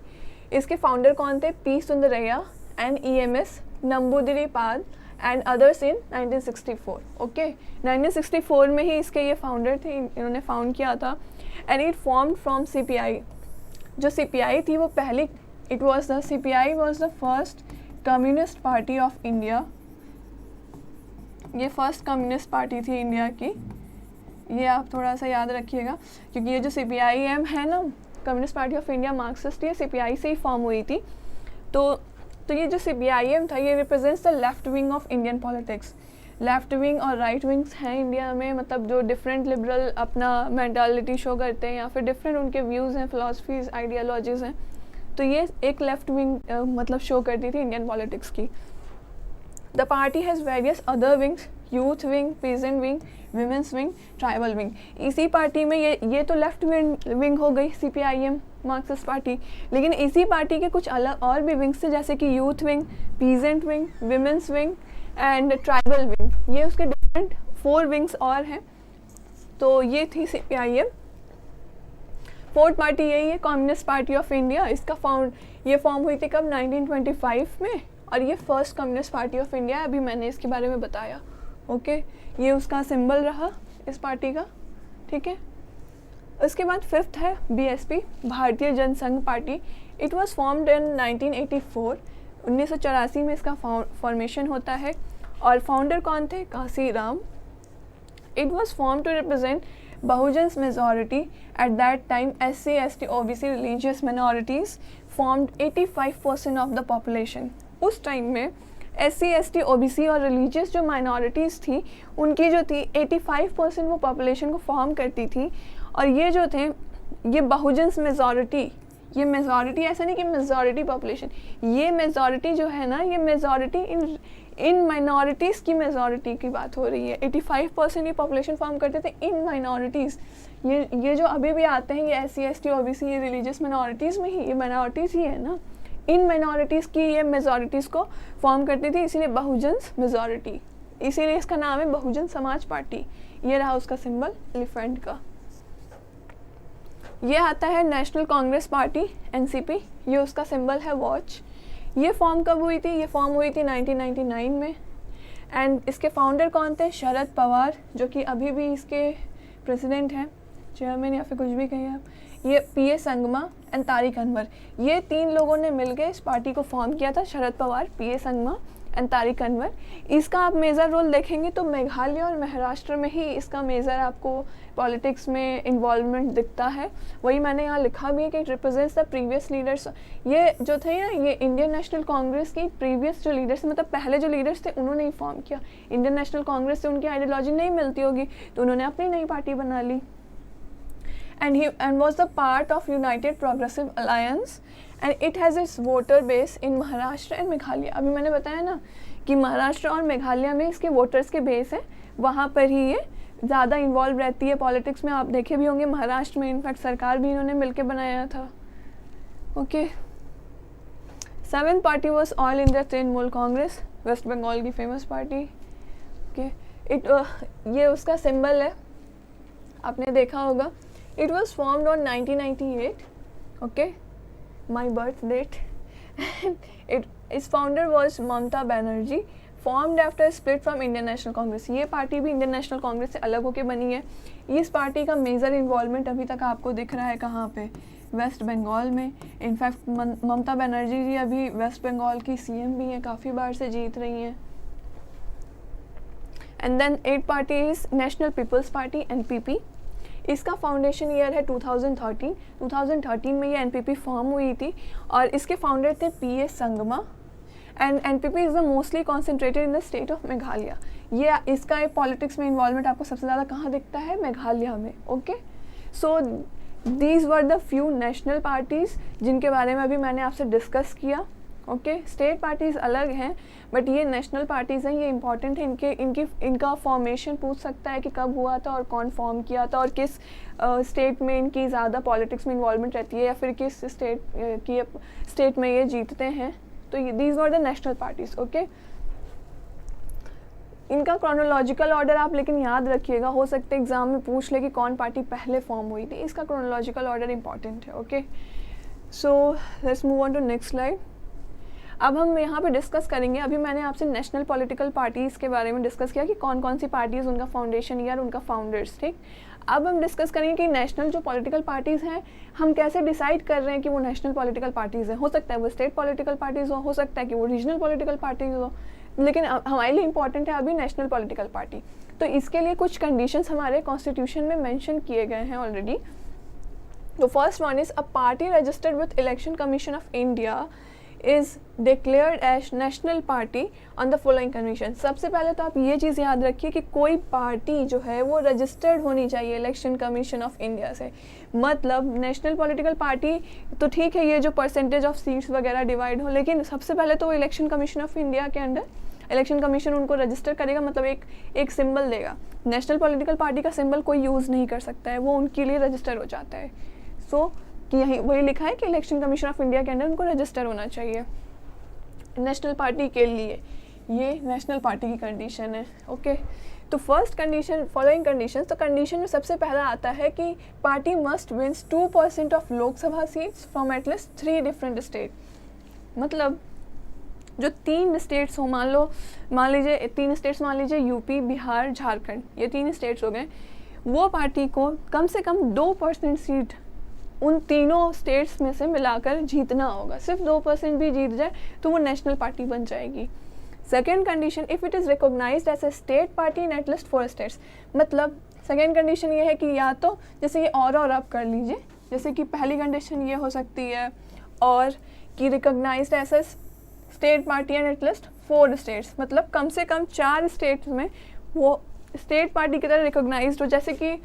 इसके फाउंडर कौन थे? P. Sundarayya and EMS Namboodiripad and others in 1964. Okay, 1964 में ही इसके ये फाउंडर थे, इन्होंने फाउंड किया था. And it formed from CPI. जो CPI थी वो पहली, CPI was the first communist party of India. ये फर्स्ट कम्युनिस्ट पार्टी थी इंडिया की, ये आप थोड़ा सा याद रखिएगा, क्योंकि ये जो CPIM है ना, communist party of India Marxist, ये CPI से ही फॉर्म हुई थी। तो ये जो CPIM था, ये represents the left wing of Indian politics. Left wing और राइट विंग्स हैं इंडिया में, मतलब जो डिफरेंट लिबरल अपना मेंटालिटी शो करते हैं या फिर डिफरेंट उनके व्यूज़ हैं, फिलासफीज, आइडियोलॉजीज़ हैं। तो ये एक लेफ्ट विंग मतलब शो करती थी इंडियन पॉलिटिक्स की। The party has various other wings, youth wing, peasant wing, women's wing, tribal wing. इसी पार्टी में ये तो लेफ्ट विंग हो गई CPIM मार्क्सिस्ट पार्टी, लेकिन इसी पार्टी के कुछ अलग और भी विंग्स थे, जैसे कि youth wing, peasant wing, women's wing and tribal wing. ये उसके डिफरेंट 4 विंग्स और हैं। तो ये थी CPIM। फोर्थ पार्टी यही है कम्युनिस्ट पार्टी ऑफ इंडिया। इसका ये फॉर्म हुई थी कब? 1925 में, और ये first communist party of India है। अभी मैंने इसके बारे में बताया। ओके, ये उसका सिंबल रहा इस पार्टी का, ठीक है। उसके बाद फिफ्थ है BSP, Bharatiya Jana Sangh party. It was formed in 1984, 1984 में इसका फॉर्मेशन होता है। और फाउंडर कौन थे? Kanshi Ram. It was form to represent bahujans majority. At that time SC, ST, OBC religious minorities formed 85% of the population. उस टाइम में SC, ST, OBC और रिलीजियस जो माइनॉरिटीज़ थी, उनकी जो थी 85% वो पॉपुलेशन को फॉर्म करती थी। और ये जो थे, ये बहुजन्स मेजॉरिटी, ये मेजॉरिटी ऐसा नहीं कि मेजॉरिटी पॉपुलेशन, ये मेजॉरिटी जो है ना, ये मेजॉरिटी इन माइनॉरिटीज़ की मेजॉरिटी की बात हो रही है। 85% ये पॉपुलेशन फॉर्म करते थे इन माइनॉरिटीज़। ये जो अभी भी आते हैं, ये SC, ST, OBC, ये रिलीजियस माइनॉरिटीज़ में ही, ये माइनॉरिटीज़ ही है ना, इन माइनॉरिटीज़ की ये मेजॉरिटीज़ को फॉर्म करती थी, इसीलिए बहुजन्स मेजॉरिटी, इसीलिए इसका नाम है बहुजन समाज पार्टी। ये रहा उसका सिंबल एलिफेंट का। ये आता है नेशनल कांग्रेस पार्टी NCP, ये उसका सिंबल है वॉच। ये फॉर्म कब हुई थी? ये फॉर्म हुई थी 1999 में। एंड इसके फाउंडर कौन थे? शरद पवार, जो कि अभी भी इसके प्रेसिडेंट हैं, चेयरमैन या फिर कुछ भी कहिए आप। ये PA संगमा एंड तारिक अनवर, ये 3 लोगों ने मिलकर इस पार्टी को फॉर्म किया था। Sharad Pawar, PA Sangma and Tariq Anwar. इसका आप मेजर रोल देखेंगे तो मेघालय और महाराष्ट्र में ही इसका मेजर आपको पॉलिटिक्स में इन्वॉल्वमेंट दिखता है। वही मैंने यहाँ लिखा भी है कि it represents the previous leaders. ये जो थे ना, ये इंडियन नेशनल कांग्रेस की प्रीवियस जो लीडर्स, मतलब पहले जो लीडर्स थे, उन्होंने ही फॉर्म किया। इंडियन नेशनल कांग्रेस से उनकी आइडियोलॉजी नहीं मिलती होगी, तो उन्होंने अपनी नई पार्टी बना ली। and was the part of United Progressive Alliance and it has its voter base in Maharashtra and Meghalaya। अभी मैंने बताया ना कि महाराष्ट्र और मेघालय में इसके वोटर्स के बेस है, वहाँ पर ही ये ज़्यादा इन्वॉल्व रहती है पॉलिटिक्स में। आप देखे भी होंगे महाराष्ट्र में इनफैक्ट सरकार भी इन्होंने मिलके बनाया था। Okay, 7th party was all India Trinamool Congress, West Bengal की फेमस पार्टी। ओके, ये उसका सिंबल है, आपने देखा होगा। It was formed on 1998, okay, my birth date. Its founder was Mamta Banerjee, formed after split from Indian National Congress। ये party भी Indian national Congress से अलग होकर बनी है। इस पार्टी का मेजर इन्वॉल्वमेंट अभी तक आपको दिख रहा है कहाँ पे? वेस्ट बंगाल में। इनफैक्ट ममता बनर्जी जी अभी वेस्ट बंगाल की CM भी हैं, काफ़ी बार से जीत रही हैं। And then 8th party is National People's Party NPP। इसका फाउंडेशन ईयर है 2013। 2013 में ये NPP फॉर्म हुई थी और इसके फाउंडर थे PA Sangma. And NPP is the mostly concentrated in the state of Meghalaya. ये इसका एक पॉलिटिक्स में इन्वॉल्वमेंट आपको सबसे ज़्यादा कहाँ दिखता है? मेघालय में। Okay, so these were the few national parties जिनके बारे में अभी मैंने आपसे डिस्कस किया। ओके, स्टेट पार्टीज़ अलग हैं, बट ये नेशनल पार्टीज़ हैं, ये इंपॉर्टेंट है। इनका फॉर्मेशन पूछ सकता है कि कब हुआ था और कौन फॉर्म किया था और किस स्टेट में इनकी ज़्यादा पॉलिटिक्स में इन्वॉल्वमेंट रहती है या फिर किस स्टेट में ये जीतते हैं। तो these were the national parties. Okay, इनका क्रोनोलॉजिकल ऑर्डर आप लेकिन याद रखिएगा, हो सकता है एग्जाम में पूछ ले कि कौन पार्टी पहले फॉर्म हुई थी। इसका क्रोनोलॉजिकल ऑर्डर इंपॉर्टेंट है। Okay, so let's move on to next slide. अब हम यहाँ पे डिस्कस करेंगे, अभी मैंने आपसे नेशनल पॉलिटिकल पार्टीज़ के बारे में डिस्कस किया कि कौन कौन सी पार्टीज़, उनका फाउंडेशन ईयर, उनका फाउंडर्स। ठीक, अब हम डिस्कस करेंगे कि नेशनल जो पॉलिटिकल पार्टीज़ हैं, हम कैसे डिसाइड कर रहे हैं कि वो नेशनल पॉलिटिकल पार्टीज़ हैं। हो सकता है वो स्टेट पॉलिटिकल पार्टीज़ हो सकता है कि वो रीजनल पॉलिटिकल पार्टीज़ हो। लेकिन हमारे लिए इम्पॉर्टेंट है अभी नेशनल पॉलिटिकल पार्टी। तो इसके लिए कुछ कंडीशंस हमारे कॉन्स्टिट्यूशन में मेंशन किए गए हैं ऑलरेडी। तो first one is a party registered with election commission of India is declared as national party on the following condition. सबसे पहले तो आप ये चीज़ याद रखिए कि कोई पार्टी जो है वो रजिस्टर्ड होनी चाहिए इलेक्शन कमीशन ऑफ इंडिया से। मतलब नेशनल पॉलिटिकल पार्टी तो ठीक है, ये जो परसेंटेज ऑफ सीट्स वगैरह डिवाइड हो, लेकिन सबसे पहले तो वो इलेक्शन कमीशन ऑफ इंडिया के अंडर, इलेक्शन कमीशन उनको रजिस्टर करेगा, मतलब एक सिंबल देगा। नेशनल पॉलिटिकल पार्टी का सिंबल कोई यूज़ नहीं कर सकता है, वो उनके लिए रजिस्टर हो जाता है। सो कि यही वही लिखा है कि इलेक्शन कमीशन ऑफ इंडिया के अंदर उनको रजिस्टर होना चाहिए नेशनल पार्टी के लिए। ये नेशनल पार्टी की कंडीशन है। ओके, तो फर्स्ट कंडीशन, फॉलोइंग कंडीशन, तो कंडीशन में सबसे पहला आता है कि party must wins 2% of Lok Sabha seats from at least 3 different state. मतलब जो 3 स्टेट्स हो, मान लीजिए 3 स्टेट्स, मान लीजिए यूपी, बिहार, झारखंड, ये 3 स्टेट्स हो गए, वो पार्टी को कम से कम 2% सीट उन तीनों स्टेट्स में से मिलाकर जीतना होगा। सिर्फ 2% भी जीत जाए तो वो नेशनल पार्टी बन जाएगी। Second condition, if it is recognised as a state party in at least 4 states. मतलब सेकेंड कंडीशन ये है कि या तो जैसे ये और आप कर लीजिए, जैसे कि पहली कंडीशन ये हो सकती है और कि recognised as a state party in at least 4 states, मतलब कम से कम 4 स्टेट्स में वो स्टेट पार्टी की तरह रिकॉग्नाइज्ड हो। जैसे कि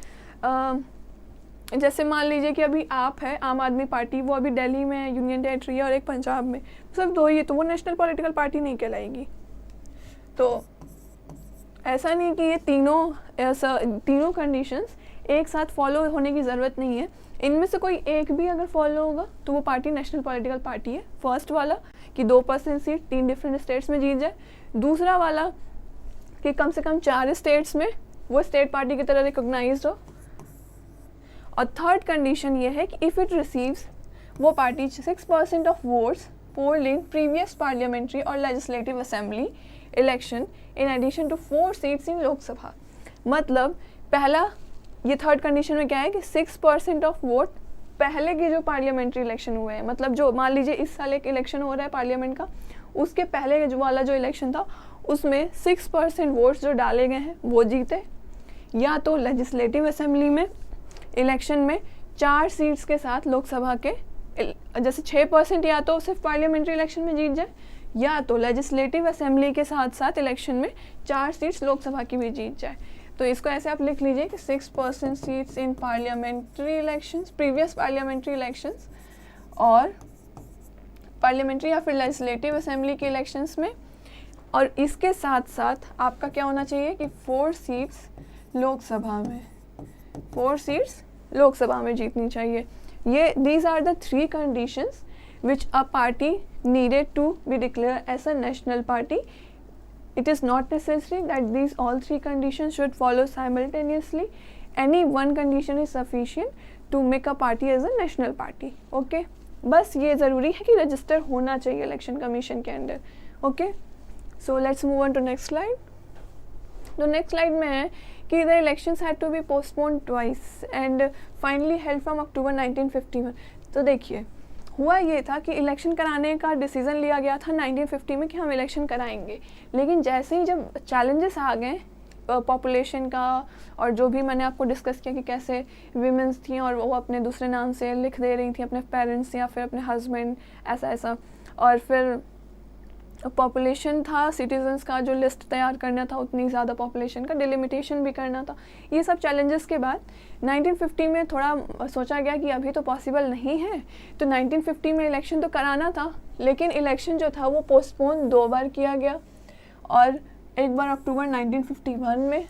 जैसे मान लीजिए कि अभी आप है आम आदमी पार्टी, वो अभी दिल्ली में यूनियन टेरिटरी है और एक पंजाब में, सिर्फ 2 ही है, तो वो नेशनल पॉलिटिकल पार्टी नहीं कहलाएगी। तो ऐसा नहीं कि ये तीनों कंडीशंस एक साथ फॉलो होने की ज़रूरत नहीं है, इनमें से कोई एक भी अगर फॉलो होगा तो वो पार्टी नेशनल पॉलिटिकल पार्टी है। फर्स्ट वाला कि 2% सीट 3 डिफरेंट स्टेट्स में जीत जाए, दूसरा वाला कि कम से कम 4 स्टेट्स में वो स्टेट पार्टी की तरह रिकॉग्नाइज्ड हो, और थर्ड कंडीशन ये है कि इफ़ इट रिसीव्स, वो party 6% of votes polled in previous parliamentary और legislative assembly election in addition to 4 seats in Lok Sabha. मतलब पहला, ये थर्ड कंडीशन में क्या है कि 6% ऑफ वोट पहले के जो पार्लियामेंट्री इलेक्शन हुए हैं, मतलब जो मान लीजिए इस साल एक इलेक्शन हो रहा है पार्लियामेंट का, उसके पहले जो इलेक्शन था उसमें 6% वोट्स जो डाले गए हैं वो जीते, या तो लेजिस्लेटिव असेंबली में इलेक्शन में 4 सीट्स के साथ लोकसभा के, जैसे 6% या तो सिर्फ पार्लियामेंट्री इलेक्शन में जीत जाए, या तो लेजिस्लेटिव असेंबली के साथ साथ इलेक्शन में 4 सीट्स लोकसभा की भी जीत जाए। तो इसको ऐसे आप लिख लीजिए कि 6% seats in parliamentary elections, previous parliamentary elections, और पार्लियामेंट्री या फिर लेजिस्लेटिव असेंबली के इलेक्शंस में, और इसके साथ साथ आपका क्या होना चाहिए कि 4 सीट्स लोकसभा में, 4 सीट्स लोकसभा में जीतनी चाहिए। ये these are the 3 conditions which a party needed to be declared as a national party. It is not necessary that these all 3 conditions should follow simultaneously. Any one condition is sufficient to make a party as a national party. Okay? बस ये ज़रूरी है कि register होना चाहिए election commission के under. Okay, so let's move on to next slide. तो next slide में है कि the elections had to be postponed twice and finally held from October 1951. तो देखिए, हुआ ये था कि इलेक्शन कराने का डिसीज़न लिया गया था 1950 में कि हम इलेक्शन कराएंगे, लेकिन जैसे ही जब चैलेंजेस आ गए पॉपुलेशन का, और जो भी मैंने आपको डिस्कस किया कि कैसे वीमेंस थी और वो अपने दूसरे नाम से लिख दे रही थी अपने पेरेंट्स या फिर अपने हस्बैंड, ऐसा, और फिर पॉपुलेशन था सिटीजन्स का जो लिस्ट तैयार करना था, उतनी ज़्यादा पॉपुलेशन का डिलिमिटेशन भी करना था। ये सब चैलेंजेस के बाद 1950 में थोड़ा सोचा गया कि अभी तो पॉसिबल नहीं है, तो 1950 में इलेक्शन तो कराना था, लेकिन इलेक्शन जो था वो पोस्टपोन 2 बार किया गया, और एक बार अक्टूबर 1951 में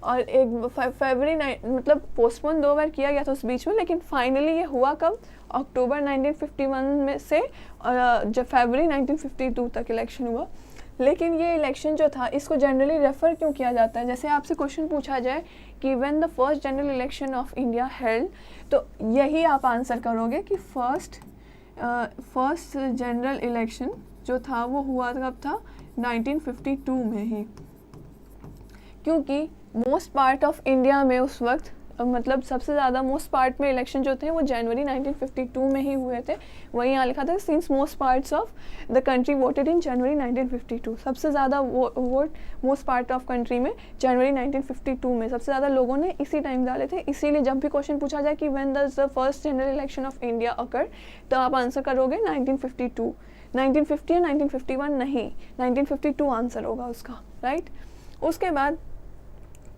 और एक फरवरी, मतलब पोस्टपोन 2 बार किया गया था उस बीच में, लेकिन फाइनली ये हुआ कब, अक्टूबर 1951 में से जब फरवरी 1952 तक इलेक्शन हुआ। लेकिन ये इलेक्शन जो था इसको जनरली रेफ़र क्यों किया जाता है, जैसे आपसे क्वेश्चन पूछा जाए कि when the first general election of India held, तो यही आप आंसर करोगे कि फर्स्ट जनरल इलेक्शन जो था वो हुआ कब था, 1952 में ही, क्योंकि मोस्ट पार्ट ऑफ इंडिया में उस वक्त मतलब सबसे ज़्यादा मोस्ट पार्ट में इलेक्शन जो थे वो जनवरी 1952 में ही हुए थे। वहीं यहाँ लिखा था since most parts of the country voted in January 1952, सबसे ज़्यादा vote most part of country में जनवरी 1952 में सबसे ज़्यादा लोगों ने इसी टाइम डाले थे। इसीलिए जब भी क्वेश्चन पूछा जाए कि when does the first general election of India occur, तो आप आंसर करोगे 1952, 1950 या 1951 नहीं, 1952 आंसर होगा उसका, राइट। उसके बाद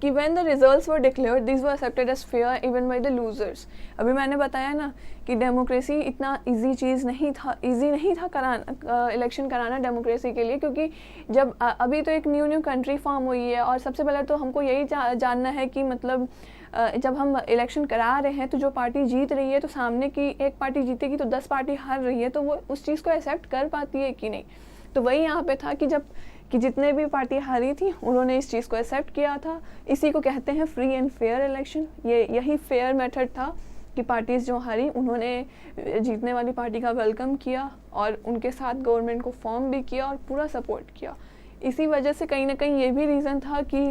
कि when the results were declared these were accepted as fair even by the losers। अभी मैंने बताया ना कि डेमोक्रेसी इतना इजी चीज़ नहीं था, इजी नहीं था कराना, इलेक्शन कराना डेमोक्रेसी के लिए, क्योंकि जब अभी तो एक न्यू कंट्री फॉर्म हुई है और सबसे पहले तो हमको यही जानना है कि मतलब जब हम इलेक्शन करा रहे हैं तो जो पार्टी जीत रही है तो सामने की एक पार्टी जीतेगी तो 10 पार्टी हार रही है, तो वो उस चीज़ को एक्सेप्ट कर पाती है कि नहीं। तो वही यहाँ पे था कि जितने भी पार्टी हारी थी उन्होंने इस चीज़ को एक्सेप्ट किया था। इसी को कहते हैं फ्री एंड फेयर इलेक्शन। यही फेयर मेथड था कि पार्टीज़ जो हारी उन्होंने जीतने वाली पार्टी का वेलकम किया और उनके साथ गवर्नमेंट को फॉर्म भी किया और पूरा सपोर्ट किया। इसी वजह से कहीं ना कहीं ये भी रीज़न था कि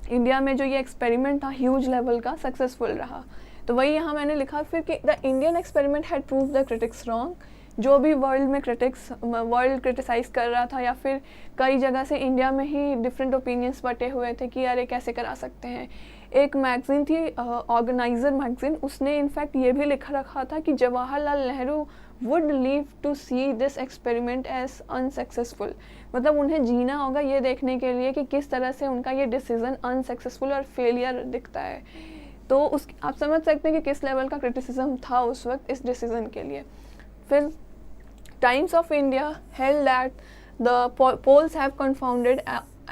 इंडिया में जो ये एक्सपेरिमेंट था ह्यूज लेवल का सक्सेसफुल रहा। तो वही यहाँ मैंने लिखा फिर कि the Indian experiment had prove the critics wrong. जो भी वर्ल्ड क्रिटिसाइज़ कर रहा था या फिर कई जगह से इंडिया में ही डिफरेंट ओपिनियंस बटे हुए थे कि यार ये कैसे करा सकते हैं। एक मैगज़ीन थी ऑर्गेनाइज़र मैगज़ीन, उसने इनफैक्ट ये भी लिखा रखा था कि Jawaharlal Nehru would live to see this experiment as unsuccessful. मतलब उन्हें जीना होगा ये देखने के लिए कि किस तरह से उनका ये डिसीज़न अनसक्सेसफुल और फेलियर दिखता है। तो आप समझ सकते हैं कि किस लेवल का क्रिटिसिज्म था उस वक्त इस डिसीज़न के लिए। फिर Times of India held that the polls have confounded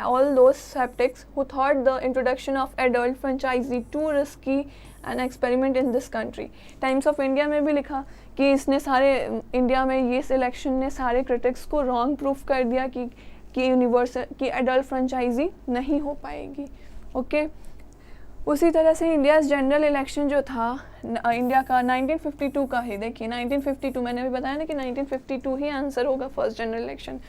all those skeptics who thought the introduction of adult franchisee too risky an experiment in this country। Times of India में भी लिखा कि इसने सारे इंडिया में ये इलेक्शन ने सारे क्रिटिक्स को रॉन्ग प्रूफ कर दिया कि यूनिवर्सल कि एडल्ट फ्रेंचाइजी नहीं हो पाएगी। ओके उसी तरह से इंडिया जनरल इलेक्शन जो था इंडिया का 1952 का ही देखिए 1952 मैंने भी बताया ना कि 1952 ही आंसर होगा फर्स्ट जनरल इलेक्शन।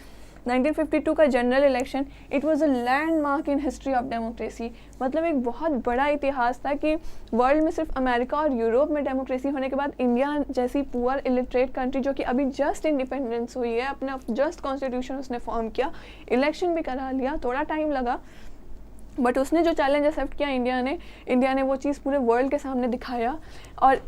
1952 का general election it was a landmark in history of democracy. मतलब एक बहुत बड़ा इतिहास था कि वर्ल्ड में सिर्फ अमेरिका और यूरोप में डेमोक्रेसी होने के बाद इंडिया जैसी पुअर इलिटरेट कंट्री जो कि अभी जस्ट इंडिपेंडेंस हुई है, अपना जस्ट कॉन्स्टिट्यूशन उसने फॉर्म किया, इलेक्शन भी करा लिया, थोड़ा टाइम लगा बट उसने जो चैलेंज एक्सेप्ट किया इंडिया ने वो चीज़ पूरे वर्ल्ड के सामने दिखाया और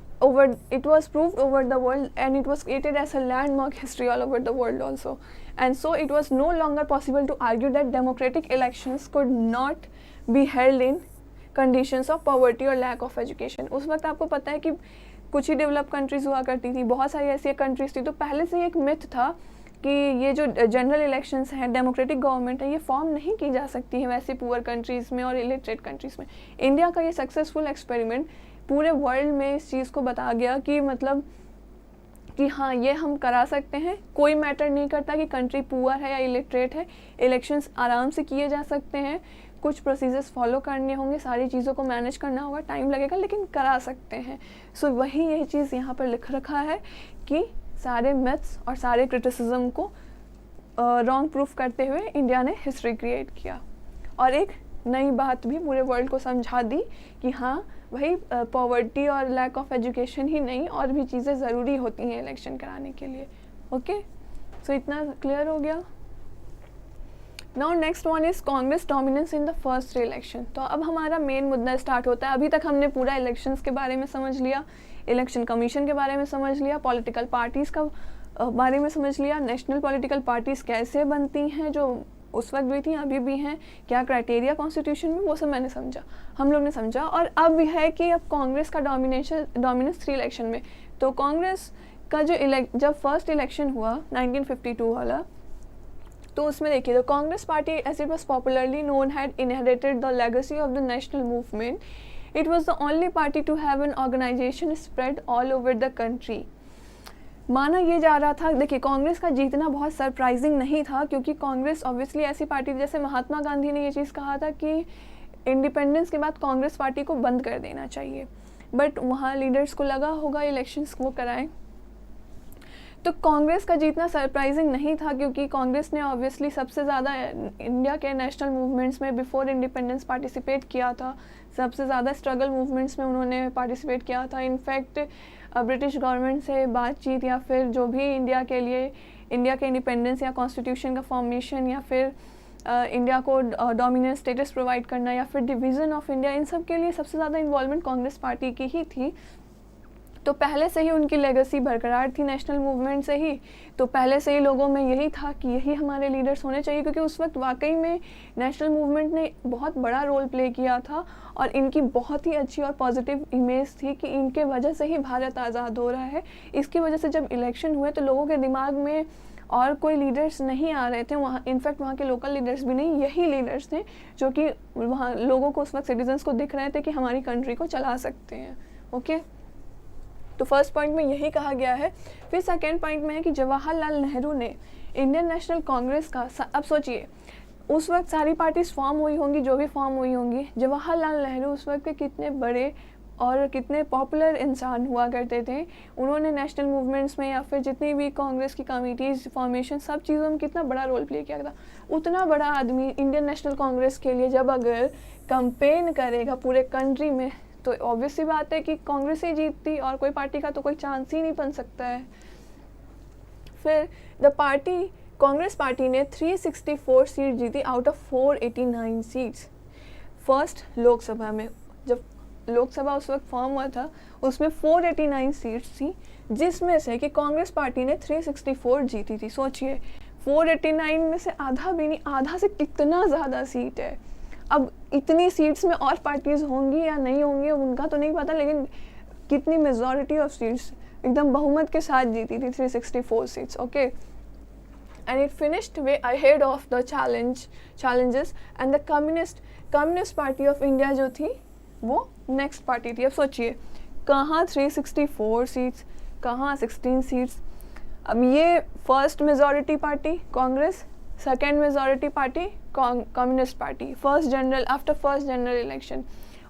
it was proved over the world and it was created as a landmark history all over the world also, and so it was no longer possible to argue that democratic elections could not be held in conditions of poverty or lack of education। उस वक्त आपको पता है कि कुछ ही develop countries हुआ करती थी, बहुत सारी ऐसी कंट्रीज़ थी, तो पहले से एक मिथ था कि ये जो जनरल इलेक्शंस हैं डेमोक्रेटिक गवर्नमेंट है ये फॉर्म नहीं की जा सकती है वैसे पुअर कंट्रीज़ में और इलिटरेट कंट्रीज़ में। इंडिया का ये सक्सेसफुल एक्सपेरिमेंट पूरे वर्ल्ड में इस चीज़ को बता गया कि मतलब कि हाँ ये हम करा सकते हैं, कोई मैटर नहीं करता कि कंट्री पुअर है या इलिटरेट है, इलेक्शंस आराम से किए जा सकते हैं, कुछ प्रोसीजर्स फॉलो करने होंगे, सारी चीज़ों को मैनेज करना होगा, टाइम लगेगा लेकिन करा सकते हैं। सो वही यही चीज़ यहाँ पर लिख रखा है कि सारे मिथ्स और सारे क्रिटिसिज्म को रॉन्ग प्रूफ करते हुए इंडिया ने हिस्ट्री क्रिएट किया और एक नई बात भी पूरे वर्ल्ड को समझा दी कि हाँ वही पॉवर्टी और लैक ऑफ एजुकेशन ही नहीं और भी चीज़ें ज़रूरी होती हैं इलेक्शन कराने के लिए। ओके सो इतना क्लियर हो गया। Now next one is Congress dominance in the first election. तो अब हमारा मेन मुद्दा स्टार्ट होता है। अभी तक हमने पूरा इलेक्शंस के बारे में समझ लिया, इलेक्शन कमीशन के बारे में समझ लिया, पॉलिटिकल पार्टीज़ का बारे में समझ लिया, नेशनल पॉलिटिकल पार्टीज़ कैसे बनती हैं जो उस वक्त भी थी अभी भी हैं, क्या क्राइटेरिया कॉन्स्टिट्यूशन में, वो सब मैंने समझा, हम लोग ने समझा। और अब है कि अब कांग्रेस का डोमिनेंस 3 इलेक्शन में। तो कांग्रेस का जब फर्स्ट इलेक्शन हुआ 1952 वाला, तो उसमें देखिए the Congress party as it was popularly known had inherited the legacy of the national movement. It was the only party to have an organisation spread all over the country. माना ये जा रहा था, देखिए कांग्रेस का जीतना बहुत सरप्राइजिंग नहीं था क्योंकि कांग्रेस ऑब्वियसली ऐसी पार्टी थी, जैसे महात्मा गांधी ने ये चीज़ कहा था कि इंडिपेंडेंस के बाद कांग्रेस पार्टी को बंद कर देना चाहिए, बट वहाँ लीडर्स को लगा होगा इलेक्शंस वो कराएं। तो कांग्रेस का जीतना सरप्राइजिंग नहीं था, क्योंकि कांग्रेस ने ऑब्वियसली सबसे ज़्यादा इंडिया के नेशनल मूवमेंट्स में बिफोर इंडिपेंडेंस पार्टिसिपेट किया था, सबसे ज़्यादा स्ट्रगल मूवमेंट्स में उन्होंने पार्टिसिपेट किया था। इनफैक्ट ब्रिटिश गवर्नमेंट से बातचीत या फिर जो भी इंडिया के लिए इंडिया के इंडिपेंडेंस या कॉन्स्टिट्यूशन का फॉर्मेशन या फिर इंडिया को डोमिनेंट स्टेटस प्रोवाइड करना या फिर डिवीज़न ऑफ इंडिया, इन सब के लिए सबसे ज़्यादा इन्वॉल्वमेंट कांग्रेस पार्टी की ही थी। तो पहले से ही उनकी लेगेसी बरकरार थी नेशनल मूवमेंट से ही। तो पहले से ही लोगों में यही था कि यही हमारे लीडर्स होने चाहिए, क्योंकि उस वक्त वाकई में नेशनल मूवमेंट ने बहुत बड़ा रोल प्ले किया था और इनकी बहुत ही अच्छी और पॉजिटिव इमेज थी कि इनके वजह से ही भारत आज़ाद हो रहा है। इसकी वजह से जब इलेक्शन हुए तो लोगों के दिमाग में और कोई लीडर्स नहीं आ रहे थे वहाँ, इनफैक्ट वहाँ के लोकल लीडर्स भी नहीं, यही लीडर्स थे जो कि वहाँ लोगों को उस वक्त सिटीजन्स को दिख रहे थे कि हमारी कंट्री को चला सकते हैं। ओके, तो फर्स्ट पॉइंट में यही कहा गया है। फिर सेकेंड पॉइंट में है कि जवाहरलाल नेहरू ने इंडियन नेशनल कांग्रेस का, अब सोचिए उस वक्त सारी पार्टीज फॉर्म हुई होंगी जो भी फॉर्म हुई होंगी, जवाहरलाल नेहरू उस वक्त के कितने बड़े और कितने पॉपुलर इंसान हुआ करते थे। उन्होंने नेशनल मूवमेंट्स में या फिर जितनी भी कांग्रेस की कमिटीज़ फॉर्मेशन सब चीज़ों में कितना बड़ा रोल प्ले किया था। उतना बड़ा आदमी इंडियन नेशनल कांग्रेस के लिए जब अगर कंपेन करेगा पूरे कंट्री में, तो ऑब्वियस सी बात है कि कांग्रेस ही जीतती और कोई पार्टी का तो कोई चांस ही नहीं बन सकता है। फिर कांग्रेस पार्टी ने 364 सीट जीती out of 489 seats. First Lok Sabha में, जब लोकसभा उस वक्त फॉर्म हुआ था उसमें 489 सीट्स थी, जिसमें से कि कांग्रेस पार्टी ने 364 जीती थी। सोचिए 489 में से आधा भी नहीं, आधा से कितना ज़्यादा सीट है। अब इतनी सीट्स में और पार्टीज़ होंगी या नहीं होंगी उनका तो नहीं पता, लेकिन कितनी मेजॉरिटी ऑफ सीट्स एकदम बहुमत के साथ जीती थी 364 seats. Okay, and it finished way ahead of the challenges and the communist party of India जो थी वो नेक्स्ट पार्टी थी। अब सोचिए कहाँ 364 सीट्स, कहाँ 16 सीट्स। अब ये first majority party Congress, second majority party communist party, after first general election,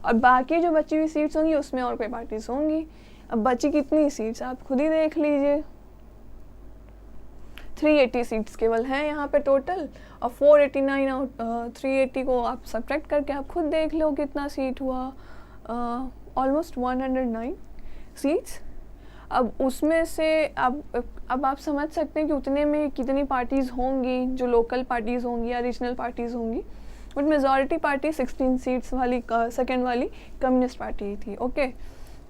और बाकी जो बची हुई सीट्स होंगी उसमें और कोई पार्टीज होंगी। अब बची कितनी सीट्स आप खुद ही देख लीजिए, 380 सीट्स केवल हैं यहाँ पे टोटल, और 489 आउट 380 को आप सब्ट्रैक्ट करके आप खुद देख लो कितना सीट हुआ, ऑलमोस्ट 109 सीट्स। अब उसमें से अब आप समझ सकते हैं कि उतने में कितनी पार्टीज़ होंगी जो लोकल पार्टीज़ होंगी या रीजनल पार्टीज़ होंगी, बट मेजॉरिटी पार्टी 16 सीट्स वाली सेकेंड वाली कम्युनिस्ट पार्टी थी। ओके,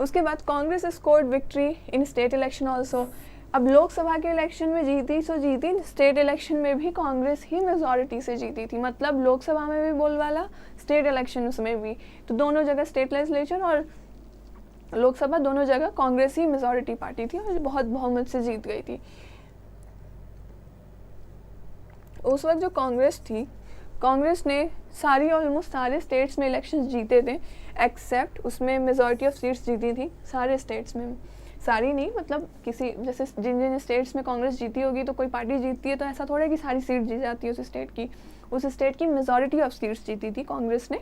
उसके बाद Congress scored victory in state election also. अब लोकसभा के इलेक्शन में जीती सो जीती, स्टेट इलेक्शन में भी कांग्रेस ही मेजॉरिटी से जीती थी, मतलब लोकसभा में भी बोलबाला, स्टेट इलेक्शन उसमें भी, तो दोनों जगह स्टेट लेजिस्लेचर और लोकसभा दोनों जगह कांग्रेस ही मेजॉरिटी पार्टी थी और बहुत बहुमत से जीत गई थी। उस वक्त जो कांग्रेस थी, कांग्रेस ने ऑलमोस्ट सारे स्टेट्स में इलेक्शंस जीते थे, एक्सेप्ट उसमें मेजॉरिटी ऑफ सीट्स जीती थी सारे स्टेट्स में, सारी नहीं, मतलब किसी जैसे जिन स्टेट्स में कांग्रेस जीती होगी तो कोई पार्टी जीतती है तो ऐसा थोड़ा है कि सारी सीट जीत जाती है उस स्टेट की मेजॉरिटी ऑफ सीट्स जीती थी कांग्रेस ने।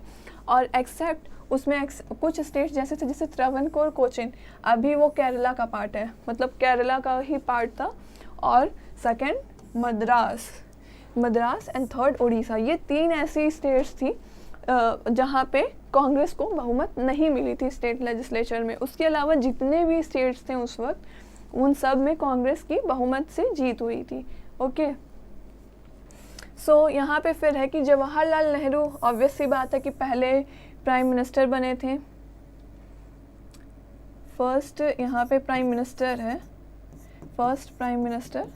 और एक्सेप्ट उसमें कुछ स्टेट्स जैसे त्रावणकोर, कोचिन, अभी वो केरला का पार्ट है, मतलब केरला का ही पार्ट था, और second Madras and third Orissa, ये 3 ऐसी स्टेट्स थी जहाँ पे कांग्रेस को बहुमत नहीं मिली थी स्टेट लेजिस्लेचर में। उसके अलावा जितने भी स्टेट्स थे उस वक्त उन सब में कांग्रेस की बहुमत से जीत हुई थी। ओके, सो यहाँ पे फिर है कि जवाहरलाल नेहरू ऑब्वियस सी बात है कि पहले प्राइम मिनिस्टर बने थे, फर्स्ट यहाँ पे प्राइम मिनिस्टर है, फर्स्ट प्राइम मिनिस्टर,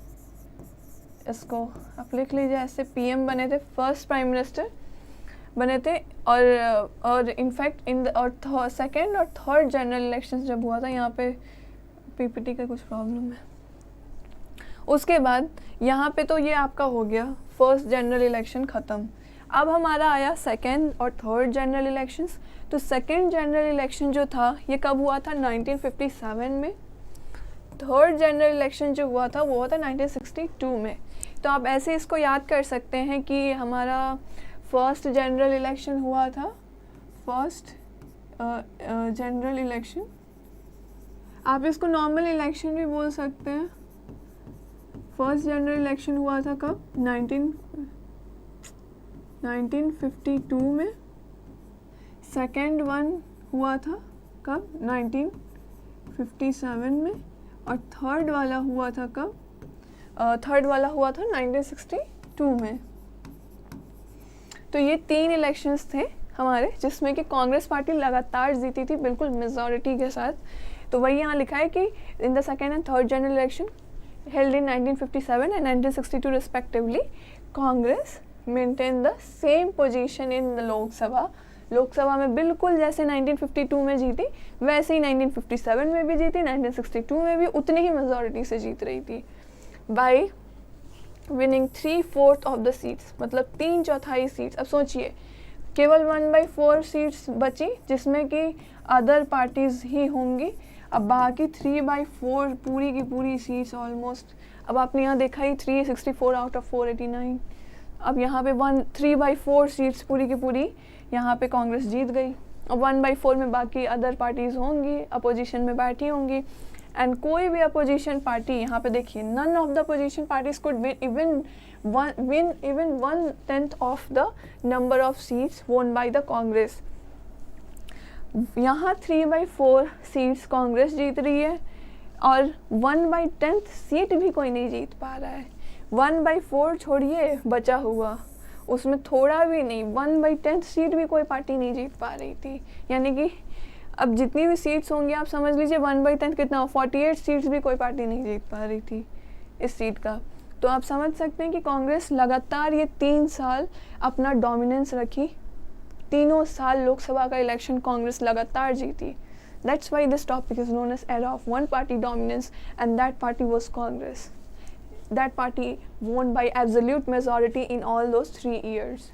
इसको आप लिख लीजिए ऐसे, पीएम बने थे, फर्स्ट प्राइम मिनिस्टर बने थे। और इनफैक्ट और सेकेंड और थर्ड जनरल इलेक्शंस जब हुआ था, यहाँ पे पीपीटी का कुछ प्रॉब्लम है, उसके बाद यहाँ पे तो ये आपका हो गया फर्स्ट जनरल इलेक्शन ख़त्म। अब हमारा आया सेकेंड और थर्ड जनरल इलेक्शंस। तो सेकेंड जनरल इलेक्शन जो था ये कब हुआ था, 1957 में। थर्ड जनरल इलेक्शन जो हुआ था वो हुआ था 1962 में। तो आप ऐसे इसको याद कर सकते हैं कि हमारा फर्स्ट जनरल इलेक्शन हुआ था, फर्स्ट जनरल इलेक्शन, आप इसको नॉर्मल इलेक्शन भी बोल सकते हैं, फर्स्ट जनरल इलेक्शन हुआ था कब? 1952 में। सेकेंड वन हुआ था कब? 1957 में। और थर्ड वाला हुआ था कब? थर्ड वाला हुआ था 1962 में। तो ये 3 इलेक्शंस थे हमारे जिसमें कि कांग्रेस पार्टी लगातार जीती थी बिल्कुल मेजॉरिटी के साथ। तो वही यहाँ लिखा है कि in the second and third general election held in 1957 and 1962 respectively, Congress maintained the same position in the Lok Sabha में बिल्कुल जैसे 1952 में जीती वैसे ही 1957 में भी जीती, 1962 में भी उतनी ही मेजॉरिटी से जीत रही थी bye winning 3/4 of the seats, मतलब 3/4 सीट्स। अब सोचिए केवल 1/4 सीट्स बची जिसमें कि अदर पार्टीज ही होंगी। अब बाकी 3/4 पूरी की पूरी सीट्स ऑलमोस्ट, अब आपने यहाँ देखा ही 364 आउट ऑफ 489। अब यहाँ पे 3/4 सीट्स पूरी की पूरी यहाँ पे कांग्रेस जीत गई। अब 1/4 में बाकी अदर पार्टीज होंगी, अपोजिशन में बैठी होंगी। एंड कोई भी अपोजिशन पार्टी यहाँ पे देखिए, none of the opposition parties could win even 1/10 of the number of seats won by the Congress. यहाँ 3/4 सीट्स कांग्रेस जीत रही है और 1/10 सीट भी कोई नहीं जीत पा रहा है। 1/4 छोड़िए बचा हुआ, उसमें थोड़ा भी नहीं, 1/10 सीट भी कोई पार्टी नहीं जीत पा रही थी। यानी कि अब जितनी भी सीट्स होंगी आप समझ लीजिए 1/10 कितना हो, 48 सीट्स भी कोई पार्टी नहीं जीत पा रही थी इस सीट का। तो आप समझ सकते हैं कि कांग्रेस लगातार ये 3 साल अपना डोमिनेंस रखी। तीनों साल लोकसभा का इलेक्शन कांग्रेस लगातार जीती। That's why this topic is known as era of one party dominance, and that party was Congress. That party won by absolute majority in all those 3 years.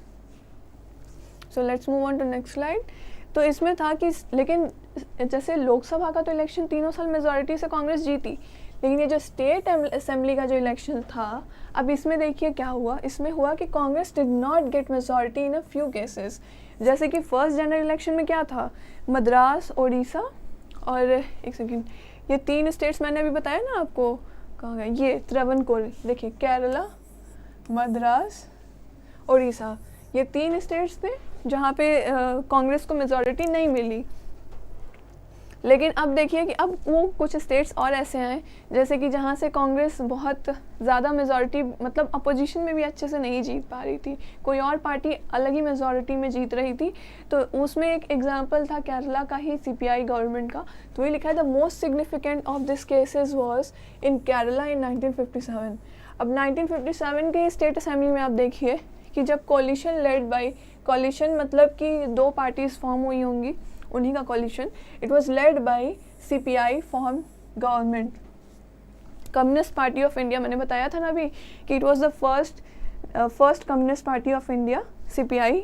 So let's move on to next slide. तो इसमें था कि लेकिन जैसे लोकसभा का तो election तीनों साल मेजॉरिटी से कांग्रेस जीती, लेकिन ये जो स्टेट असेंबली का जो इलेक्शन था, अब इसमें देखिए क्या हुआ। इसमें हुआ कि Congress did not gate majority in a few cases. जैसे कि फर्स्ट जनरल इलेक्शन में क्या था, मद्रास, उड़ीसा और एक सेकेंड, ये 3 स्टेट्स मैंने अभी बताया ना आपको, कहाँ गए ये त्रावणकोर, देखिए केरला, मद्रास, उड़ीसा, ये 3 स्टेट्स थे जहाँ पे कांग्रेस को मेजॉरिटी नहीं मिली। लेकिन अब देखिए कि अब वो कुछ स्टेट्स और ऐसे हैं जैसे कि जहाँ से कांग्रेस बहुत ज़्यादा मेजॉरिटी, मतलब अपोजिशन में भी अच्छे से नहीं जीत पा रही थी, कोई और पार्टी अलग ही मेजॉरिटी में जीत रही थी। तो उसमें एक एग्जांपल था केरला का ही, सीपीआई गवर्नमेंट का। तो ये लिखा है the most significant of this cases was in Kerala in 1957। अब 1957 के स्टेट असेंबली में आप देखिए कि जब कोलिशन लेड बाय, कोलिशन मतलब कि 2 पार्टीज फॉर्म हुई होंगी, उन्हीं का coalition, it was led by CPI form government, communist party of India. मैंने बताया था ना अभी कि it was the first communist party of India, CPI.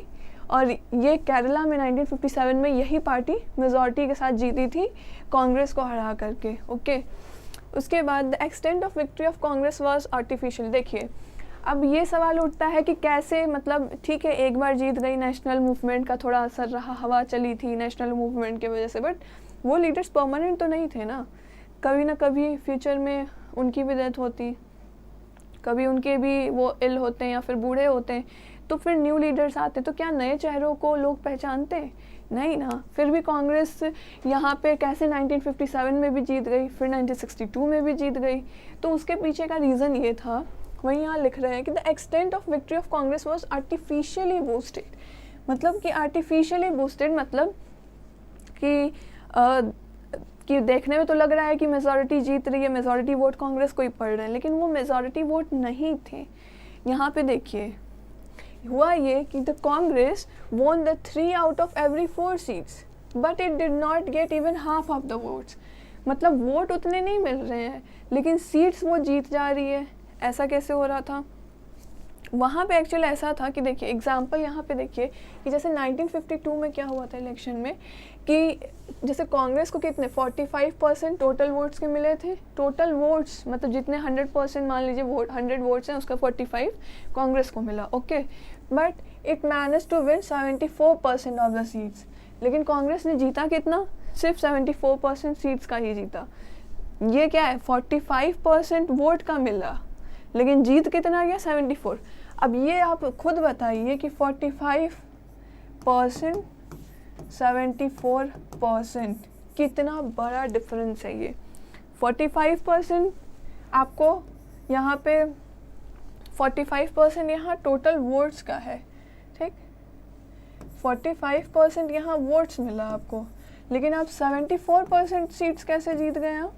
और ये केरला में 1957 में यही पार्टी मेजॉरिटी के साथ जीती थी कांग्रेस को हरा करके। ओके, उसके बाद the extent of victory of Congress was artificial. देखिए अब ये सवाल उठता है कि कैसे, मतलब ठीक है एक बार जीत गई, नेशनल मूवमेंट का थोड़ा असर रहा, हवा चली थी नेशनल मूवमेंट की वजह से, बट वो लीडर्स परमानेंट तो नहीं थे ना, कभी ना कभी फ्यूचर में उनकी भी डेथ होती, कभी उनके भी वो इल होते हैं या फिर बूढ़े होते हैं, तो फिर न्यू लीडर्स आते, तो क्या नए चेहरों को लोग पहचानते? नहीं ना। फिर भी कांग्रेस यहाँ पे कैसे 1957 में भी जीत गई, फिर 1962 में भी जीत गई। तो उसके पीछे का रीज़न ये था, वहीं यहाँ लिख रहे हैं कि the extent of victory of Congress was artificially boosted. मतलब कि आर्टिफिशियली बूस्टेड मतलब कि देखने में तो लग रहा है कि मेजॉरिटी जीत रही है, मेजॉरिटी वोट कांग्रेस को ही पड़ रहे हैं, लेकिन वो मेजॉरिटी वोट नहीं थे। यहाँ पे देखिए हुआ ये कि the Congress won the 3 out of every 4 seats, but it did not get even half of the votes। मतलब वोट उतने नहीं मिल रहे हैं लेकिन सीट्स वो जीत जा रही है। ऐसा कैसे हो रहा था? वहाँ पे एक्चुअली ऐसा था कि देखिए एग्जांपल यहाँ पे देखिए कि जैसे 1952 में क्या हुआ था इलेक्शन में, कि जैसे कांग्रेस को कितने 45% टोटल वोट्स के मिले थे। टोटल वोट्स मतलब जितने 100% मान लीजिए वोट 100 वोट्स हैं, उसका 45 कांग्रेस को मिला। Okay, but it manage to win 74% of the seats. लेकिन कांग्रेस ने जीता कितना? सिर्फ 74% सीट्स का ही जीता। ये क्या है? 45% वोट का मिला, लेकिन जीत कितना गया 74। अब ये आप खुद बताइए कि 45% 74% कितना बड़ा डिफरेंस है ये। 45% आपको यहाँ पे 45% यहाँ टोटल वोट्स का है, ठीक, 45% यहाँ वोट्स मिला आपको, लेकिन आप 74% सीट्स कैसे जीत गए आप?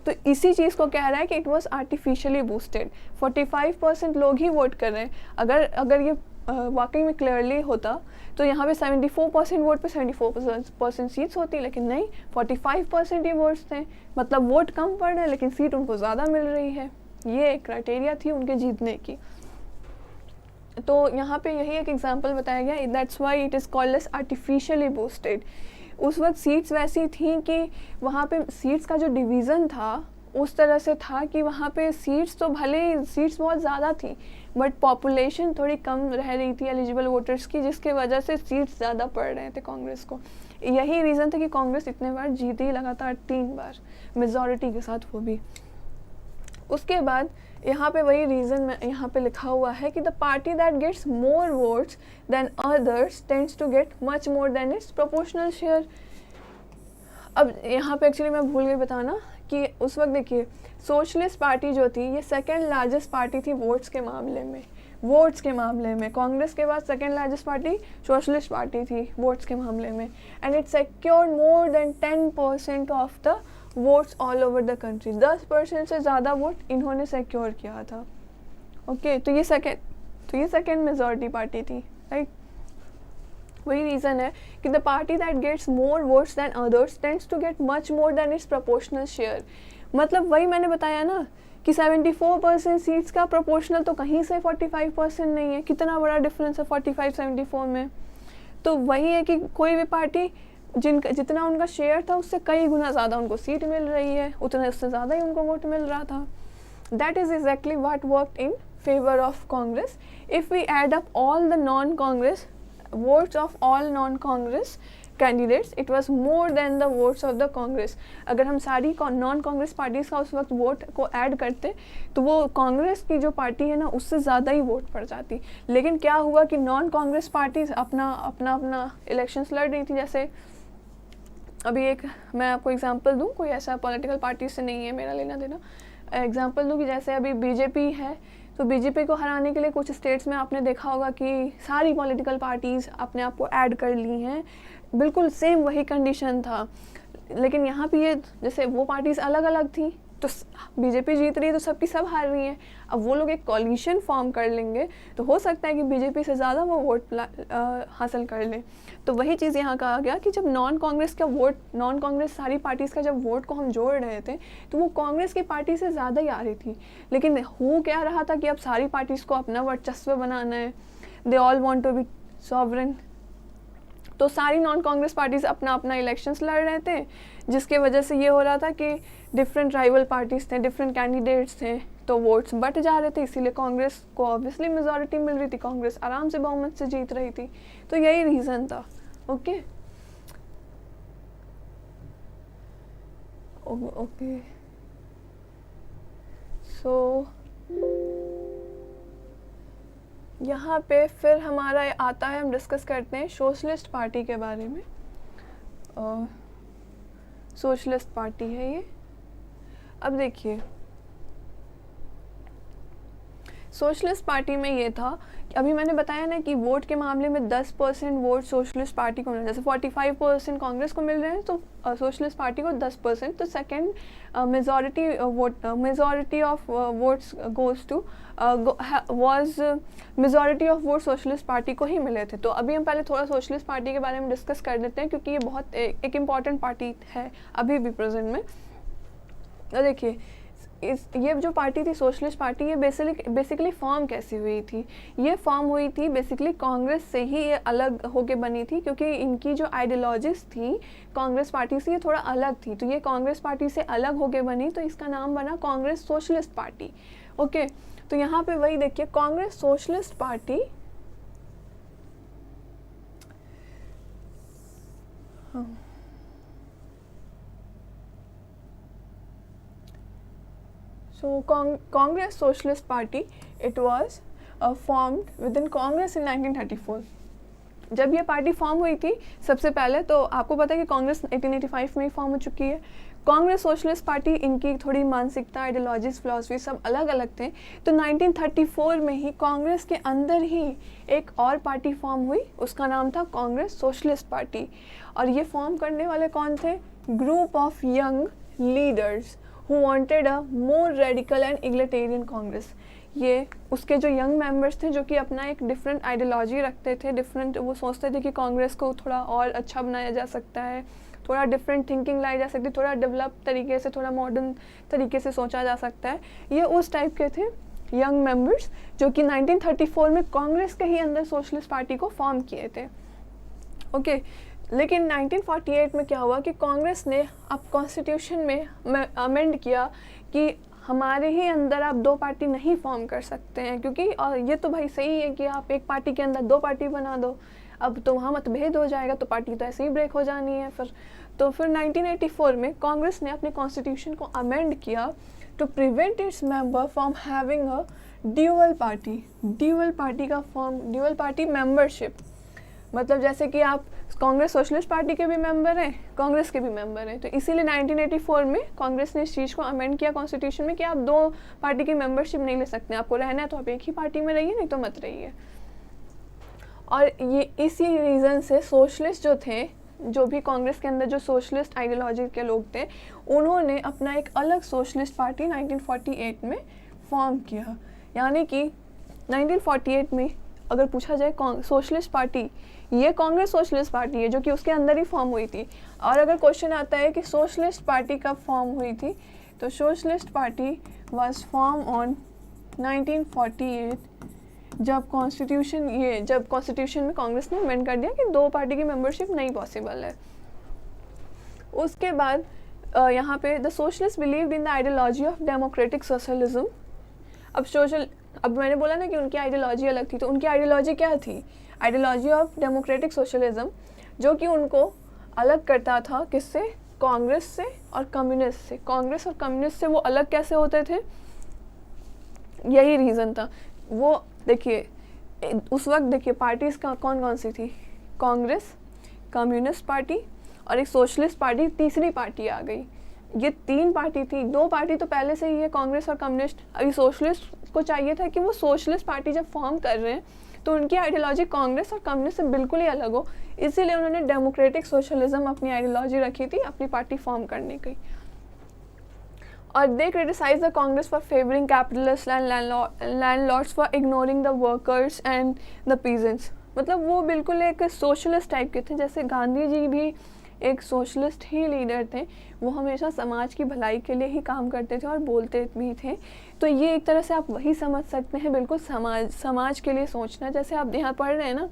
तो इसी चीज़ को कह रहा है कि इट वॉज आर्टिफिशियली बूस्टेड। 45% लोग ही वोट कर रहे हैं। अगर ये वाकई में क्लियरली होता तो यहाँ पे 74% वोट पे 74% सीट्स होती, लेकिन नहीं, 45% ही वोट्स थे, मतलब वोट कम पड़ रहे हैं लेकिन सीट उनको ज़्यादा मिल रही है। ये एक क्राइटेरिया थी उनके जीतने की। तो यहाँ पे यही एक एग्जांपल बताया गया, that's why it is called as artificially boosted. उस वक्त सीट्स वैसी थी कि वहाँ पे सीट्स का जो डिवीज़न था उस तरह से था कि वहाँ पे सीट्स तो भले ही सीट्स बहुत ज़्यादा थी, बट पॉपुलेशन थोड़ी कम रह रही थी एलिजिबल वोटर्स की, जिसके वजह से सीट्स ज़्यादा पड़ रहे थे कांग्रेस को। यही रीज़न था कि कांग्रेस इतने बार जीती, लगातार 3 बार मेजॉरिटी के साथ, वो भी। उसके बाद यहाँ पे वही रीज़न में यहाँ पे लिखा हुआ है कि the party that gets more votes than others tends to get much more than its proportional share. अब यहाँ पे एक्चुअली मैं भूल गई बताना कि उस वक्त देखिए सोशलिस्ट पार्टी जो थी ये सेकेंड लार्जेस्ट पार्टी थी वोट्स के मामले में। वोट्स के मामले में कांग्रेस के बाद second largest party socialist party थी वोट्स के मामले में, and it secured more than 10% of the votes all over the country. 10% से ज़्यादा वोट इन्होंने सिक्योर किया था। ओके, तो ये सेकेंड मेजॉरिटी पार्टी थी, राइट। वही रीज़न है कि the party that gets more votes than others tends to get much more than its proportional share. मतलब वही मैंने बताया ना कि 74% सीट्स का प्रोपोर्शनल तो कहीं से 45% नहीं है। कितना बड़ा डिफरेंस है 45-74 में। तो वही है कि कोई भी पार्टी जितना उनका शेयर था उससे कई गुना ज़्यादा उनको सीट मिल रही है, उतने उससे ज़्यादा ही उनको वोट मिल रहा था। That is exactly what worked in favour of Congress. If we add up all the non Congress votes of all non-Congress candidates, it was more than the votes of the Congress। अगर हम सारी नॉन कांग्रेस पार्टीज़ का उस वक्त vote को add करते तो वो कांग्रेस की जो पार्टी है ना उससे ज़्यादा ही वोट पड़ जाती। लेकिन क्या हुआ कि नॉन कांग्रेस पार्टीज अपना इलेक्शंस लड़ रही थी। जैसे अभी एक मैं आपको एग्जांपल दूं, कोई ऐसा पॉलिटिकल पार्टी से नहीं है मेरा लेना देना, एग्जांपल दूं कि जैसे अभी बीजेपी है, तो बीजेपी को हराने के लिए कुछ स्टेट्स में आपने देखा होगा कि सारी पॉलिटिकल पार्टीज़ अपने आप को ऐड कर ली हैं। बिल्कुल सेम वही कंडीशन था, लेकिन यहाँ पे ये जैसे वो पार्टीज़ अलग अलग थी, तो बीजेपी जीत रही है तो सबकी सब हार रही हैं। अब वो लोग एक कॉलिशन फॉर्म कर लेंगे तो हो सकता है कि बीजेपी से ज़्यादा वो वोट हासिल कर लें। तो वही चीज़ यहाँ कहा गया कि जब नॉन कांग्रेस सारी पार्टीज़ का जब वोट को हम जोड़ रहे थे तो वो कांग्रेस की पार्टी से ज़्यादा ही आ रही थी। लेकिन हो क्या रहा था कि अब सारी पार्टीज़ को अपना वर्चस्व बनाना है, they all want to be sovereign. तो सारी नॉन कांग्रेस पार्टीज़ अपना अपना इलेक्शंस लड़ रहे थे, जिसके वजह से ये हो रहा था कि डिफरेंट राइवल पार्टीज़ थे, डिफरेंट कैंडिडेट्स थे, तो वोट्स बट जा रहे थे। इसीलिए कांग्रेस को ऑब्वियसली मेजॉरिटी मिल रही थी, कांग्रेस आराम से बहुमत से जीत रही थी। तो यही रीज़न था। ओके ओके सो यहाँ पे फिर हमारा आता है, हम डिस्कस करते हैं सोशलिस्ट पार्टी के बारे में। सोशलिस्ट पार्टी है ये। अब देखिए सोशलिस्ट पार्टी में ये था कि अभी मैंने बताया ना कि वोट के मामले में 10% वोट सोशलिस्ट पार्टी को मिल रहे हैं। जैसे 45% कांग्रेस को मिल रहे हैं तो सोशलिस्ट पार्टी को 10%। तो second majority of votes goes to was majority of vote socialist party को ही मिले थे। तो अभी हम पहले थोड़ा सोशलिस्ट पार्टी के बारे में डिस्कस कर देते हैं, क्योंकि ये बहुत एक इम्पॉर्टेंट पार्टी है अभी भी प्रेजेंट में। तो देखिए ये जो पार्टी थी सोशलिस्ट पार्टी, ये बेसिकली फॉर्म कैसी हुई थी? ये फॉर्म हुई थी बेसिकली कांग्रेस से ही ये अलग होके बनी थी, क्योंकि इनकी जो आइडियोलॉजीज थी कांग्रेस पार्टी से ये थोड़ा अलग थी। तो ये कांग्रेस पार्टी से अलग होके बनी, तो इसका नाम बना कांग्रेस सोशलिस्ट पार्टी। ओके, तो यहाँ पे वही देखिए Congress socialist party So Congress Socialist Party, it was formed within Congress in 1934. जब ये पार्टी फॉर्म हुई थी सबसे पहले, तो आपको पता है कि कांग्रेस 1885 में ही फॉर्म हो चुकी है। कांग्रेस सोशलिस्ट पार्टी, इनकी थोड़ी मानसिकता, आइडियोलॉजीज, फिलॉसफी सब अलग अलग थे। तो 1934 में ही कांग्रेस के अंदर ही एक और पार्टी फॉर्म हुई, उसका नाम था कांग्रेस सोशलिस्ट पार्टी। और ये फॉर्म करने वाले कौन थे? Group of young leaders who wanted a more radical and egalitarian Congress. ये उसके जो यंग मेंबर्स थे जो कि अपना एक डिफरेंट आइडियोलॉजी रखते थे, डिफरेंट, वो सोचते थे कि कांग्रेस को थोड़ा और अच्छा बनाया जा सकता है, थोड़ा डिफरेंट थिंकिंग लाई जा सकती है, थोड़ा डेवलप तरीके से, थोड़ा मॉडर्न तरीके से सोचा जा सकता है। ये उस टाइप के थे यंग मेंबर्स जो कि 1934 में कांग्रेस के ही अंदर सोशलिस्ट पार्टी को फॉर्म किए थे। ओके, लेकिन 1948 में क्या हुआ कि कांग्रेस ने अब कॉन्स्टिट्यूशन में अमेंड किया कि हमारे ही अंदर आप दो पार्टी नहीं फॉर्म कर सकते हैं, क्योंकि और ये तो भाई सही है कि आप एक पार्टी के अंदर दो पार्टी बना दो, अब तो वहाँ मतभेद हो जाएगा, तो पार्टी तो ऐसे ही ब्रेक हो जानी है फिर। तो फिर 1984 में कांग्रेस ने अपने कॉन्स्टिट्यूशन को अमेंड किया to prevent its member from having a dual party. Dual party का फॉर्म, ड्यूअल पार्टी मेंबरशिप, मतलब जैसे कि आप कांग्रेस सोशलिस्ट पार्टी के भी मेंबर हैं, कांग्रेस के भी मेंबर हैं। तो इसीलिए 1984 में कांग्रेस ने इस चीज़ को अमेंड किया कॉन्स्टिट्यूशन में कि आप दो पार्टी की मेंबरशिप नहीं ले सकते, आपको रहना है तो आप एक ही पार्टी में रहिए, नहीं तो मत रहिए। और ये इसी रीज़न से सोशलिस्ट जो थे, जो भी कांग्रेस के अंदर जो सोशलिस्ट आइडियोलॉजी के लोग थे, उन्होंने अपना एक अलग सोशलिस्ट पार्टी 1948 में फॉर्म किया। यानी कि 1948 में अगर पूछा जाए सोशलिस्ट पार्टी, ये कांग्रेस सोशलिस्ट पार्टी है जो कि उसके अंदर ही फॉर्म हुई थी। और अगर क्वेश्चन आता है कि सोशलिस्ट पार्टी कब फॉर्म हुई थी, तो socialist party was form on 1948, जब कॉन्स्टिट्यूशन में कांग्रेस ने अमेंड कर दिया कि दो पार्टी की मेंबरशिप नहीं पॉसिबल है। उसके बाद यहाँ पे the socialist believed in the ideology of democratic socialism. अब मैंने बोला ना कि उनकी आइडियोलॉजी अलग थी, तो उनकी आइडियोलॉजी क्या थी? आइडियोलॉजी ऑफ डेमोक्रेटिक सोशलिज्म, जो कि उनको अलग करता था किससे? कांग्रेस से और कम्युनिस्ट से। कांग्रेस और कम्युनिस्ट से वो अलग कैसे होते थे? यही रीज़न था। वो देखिए उस वक्त देखिए पार्टीज़ का कौन कौन सी थी? कांग्रेस, कम्युनिस्ट पार्टी और एक सोशलिस्ट पार्टी, तीसरी पार्टी आ गई। ये तीन पार्टी थी, दो पार्टी तो पहले से ही है, कांग्रेस और कम्युनिस्ट। अभी सोशलिस्ट को चाहिए था कि वो सोशलिस्ट पार्टी जब फॉर्म कर रहे हैं तो उनकी आइडियोलॉजी कांग्रेस और कम्युनिस्ट से बिल्कुल ही अलग हो, इसीलिए उन्होंने डेमोक्रेटिक सोशलिज्म अपनी आइडियोलॉजी रखी थी अपनी पार्टी फॉर्म करने की। और they criticise the Congress for favouring capitalist and landlords for ignoring the workers and the peasants. मतलब वो बिल्कुल एक सोशलिस्ट टाइप के थे, जैसे गांधी जी भी एक सोशलिस्ट ही लीडर थे, वो हमेशा समाज की भलाई के लिए ही काम करते थे और बोलते भी थे। तो ये एक तरह से आप वही समझ सकते हैं, बिल्कुल समाज के लिए सोचना। जैसे आप यहाँ पढ़ रहे हैं ना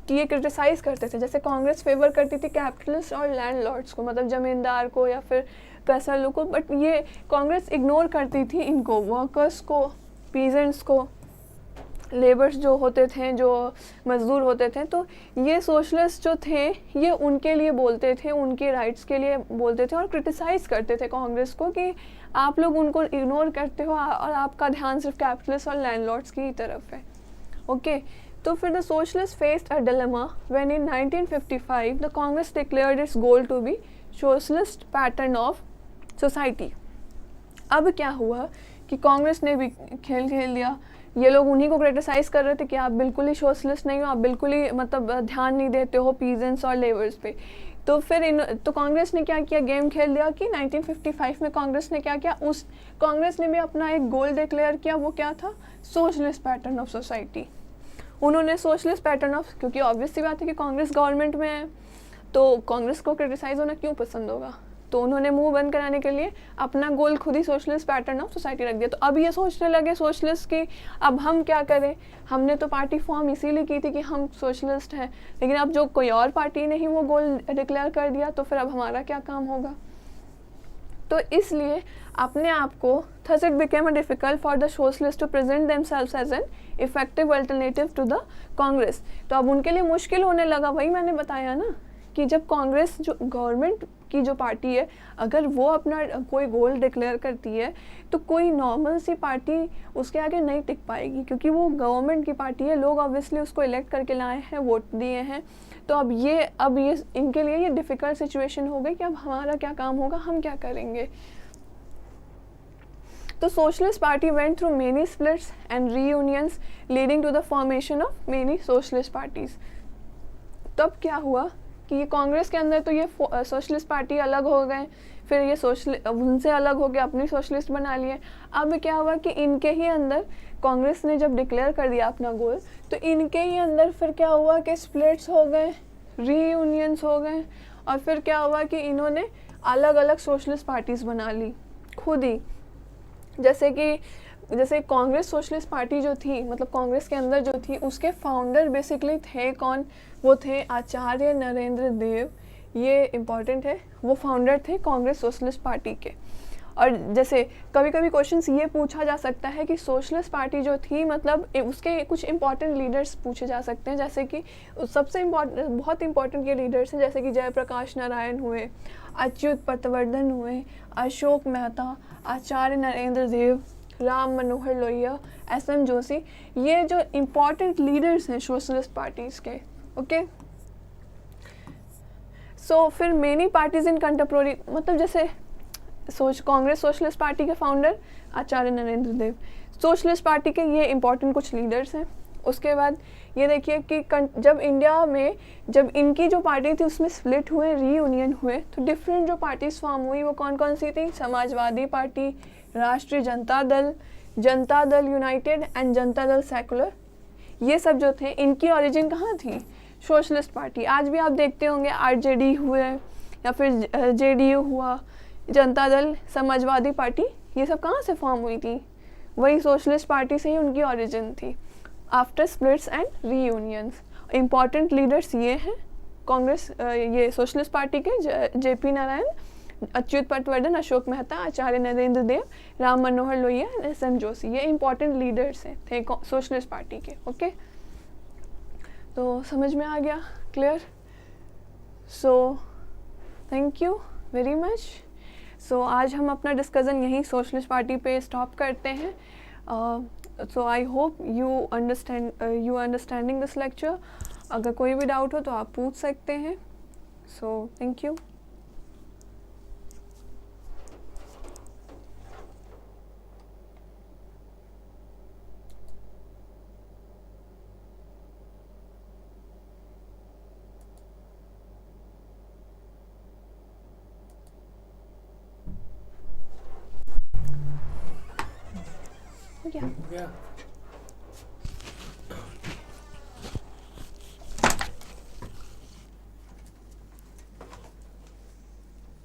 कि ये क्रिटिसाइज़ करते थे, जैसे कांग्रेस फेवर करती थी कैपिटलिस्ट और लैंडलॉर्ड्स को, मतलब ज़मींदार को या फिर पैसा लोग को, बट ये कांग्रेस इग्नोर करती थी इनको, वर्कर्स को, पीजेंट्स को, लेबर्स जो होते थे, जो मज़दूर होते थे। तो ये सोशलिस्ट जो थे ये उनके लिए बोलते थे, उनके राइट्स के लिए बोलते थे और क्रिटिसाइज़ करते थे कांग्रेस को कि आप लोग उनको इग्नोर करते हो और आपका ध्यान सिर्फ कैपिटलिस्ट और लैंडलॉर्ड्स की ही तरफ है। ओके, तो फिर the socialist faced a dilemma when in 1955 the Congress declared its goal to be socialist pattern of society. अब क्या हुआ कि कांग्रेस ने भी खेल लिया, ये लोग उन्हीं को क्रिटिसाइज़ कर रहे थे कि आप बिल्कुल ही सोशलिस्ट नहीं हो, आप बिल्कुल ही मतलब ध्यान नहीं देते हो पीजेंट्स और लेबर्स पे। तो फिर तो कांग्रेस ने क्या किया, गेम खेल दिया कि 1955 में कांग्रेस ने क्या किया, उस कांग्रेस ने भी अपना एक गोल डिक्लेयर किया। वो क्या था? Socialist pattern of society. उन्होंने सोशलिस्ट पैटर्न ऑफ, क्योंकि ऑब्वियस सी बात है कि कांग्रेस गवर्नमेंट में है तो कांग्रेस को क्रिटिसाइज़ होना क्यों पसंद होगा, तो उन्होंने मुंह बंद कराने के लिए अपना गोल खुद ही सोशलिस्ट पैटर्न ऑफ सोसाइटी रख दिया। तो अब ये सोचने लगे सोशलिस्ट कि अब हम क्या करें, हमने तो पार्टी फॉर्म इसीलिए की थी कि हम सोशलिस्ट हैं, लेकिन अब जो कोई और पार्टी ने ही वो गोल डिक्लेयर कर दिया तो फिर अब हमारा क्या काम होगा। तो इसलिए अपने आप को thus it became a difficult for the socialists to present themselves as an effective alternative to the Congress। तो अब उनके लिए मुश्किल होने लगा, वही मैंने बताया ना कि जब कांग्रेस जो गवर्नमेंट की जो पार्टी है, अगर वो अपना कोई गोल डिक्लेयर करती है तो कोई नॉर्मल सी पार्टी उसके आगे नहीं टिक पाएगी, क्योंकि वो गवर्नमेंट की पार्टी है, लोग ऑब्वियसली उसको इलेक्ट करके लाए हैं, वोट दिए हैं। तो अब ये इनके लिए ये डिफ़िकल्ट सिचुएशन हो गई कि अब हमारा क्या काम होगा, हम क्या करेंगे। तो socialist party went through many splits and reunions leading to the formation of many socialist parties. तब क्या हुआ कि ये कांग्रेस के अंदर तो ये सोशलिस्ट पार्टी अलग हो गए, फिर ये उनसे अलग हो के अपनी सोशलिस्ट बना लिए। अब क्या हुआ कि इनके ही अंदर कांग्रेस ने जब डिक्लेयर कर दिया अपना गोल, तो इनके ही अंदर फिर क्या हुआ कि स्प्लिट्स हो गए, रीयूनियंस हो गए, और फिर क्या हुआ कि इन्होंने अलग अलग सोशलिस्ट पार्टीज़ बना ली खुद ही। जैसे कांग्रेस सोशलिस्ट पार्टी जो थी, मतलब कांग्रेस के अंदर जो थी, उसके फाउंडर बेसिकली थे कौन? वो थे आचार्य नरेंद्र देव, ये इम्पॉर्टेंट है, वो फाउंडर थे कांग्रेस सोशलिस्ट पार्टी के। और जैसे कभी कभी क्वेश्चंस ये पूछा जा सकता है कि सोशलिस्ट पार्टी जो थी, मतलब उसके कुछ इंपॉर्टेंट लीडर्स पूछे जा सकते हैं, जैसे कि सबसे बहुत इंपॉर्टेंट ये लीडर्स हैं, जैसे कि जयप्रकाश नारायण हुए, अच्युत पटवर्धन हुए, अशोक मेहता, आचार्य नरेंद्र देव, राम मनोहर लोहिया, SM जोशी, ये जो इम्पॉर्टेंट लीडर्स हैं सोशलिस्ट पार्टीज़ के। ओके, सो फिर मेनी पार्टीज इन कंटेम्प्रोरी, मतलब जैसे कांग्रेस सोशलिस्ट पार्टी के फाउंडर आचार्य नरेंद्र देव, सोशलिस्ट पार्टी के ये इम्पॉर्टेंट कुछ लीडर्स हैं। उसके बाद ये देखिए कि जब इंडिया में जब इनकी जो पार्टी थी उसमें स्प्लिट हुए, रीयूनियन हुए, तो डिफरेंट जो पार्टीज फॉर्म हुई वो कौन कौन सी थी? समाजवादी पार्टी, राष्ट्रीय Janata Dal, Janata Dal United and Janata Dal secular. ये सब जो थे, इनकी ओरिजिन कहाँ थी? Socialist party. आज भी आप देखते होंगे RJD हुए या फिर JDU हुआ, जनता दल, समाजवादी पार्टी, ये सब कहाँ से फॉर्म हुई थी? वही सोशलिस्ट पार्टी से ही उनकी ओरिजिन थी। After splits and reunions, important leaders ये हैं कांग्रेस, ये सोशलिस्ट पार्टी के, JP नारायण, अच्युत पटवर्धन, अशोक मेहता, आचार्य नरेंद्र देव, राम मनोहर लोहिया, SM जोशी, ये इंपॉर्टेंट लीडर्स हैं थे सोशलिस्ट पार्टी के। ओके, तो समझ में आ गया? Clear? So thank you very much. So आज हम अपना डिस्कशन यहीं सोशलिस्ट पार्टी पे स्टॉप करते हैं। So I hope you understanding this lecture. अगर कोई भी डाउट हो तो आप पूछ सकते हैं। सो थैंक यू।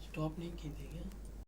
स्टॉप नहीं की थी क्या?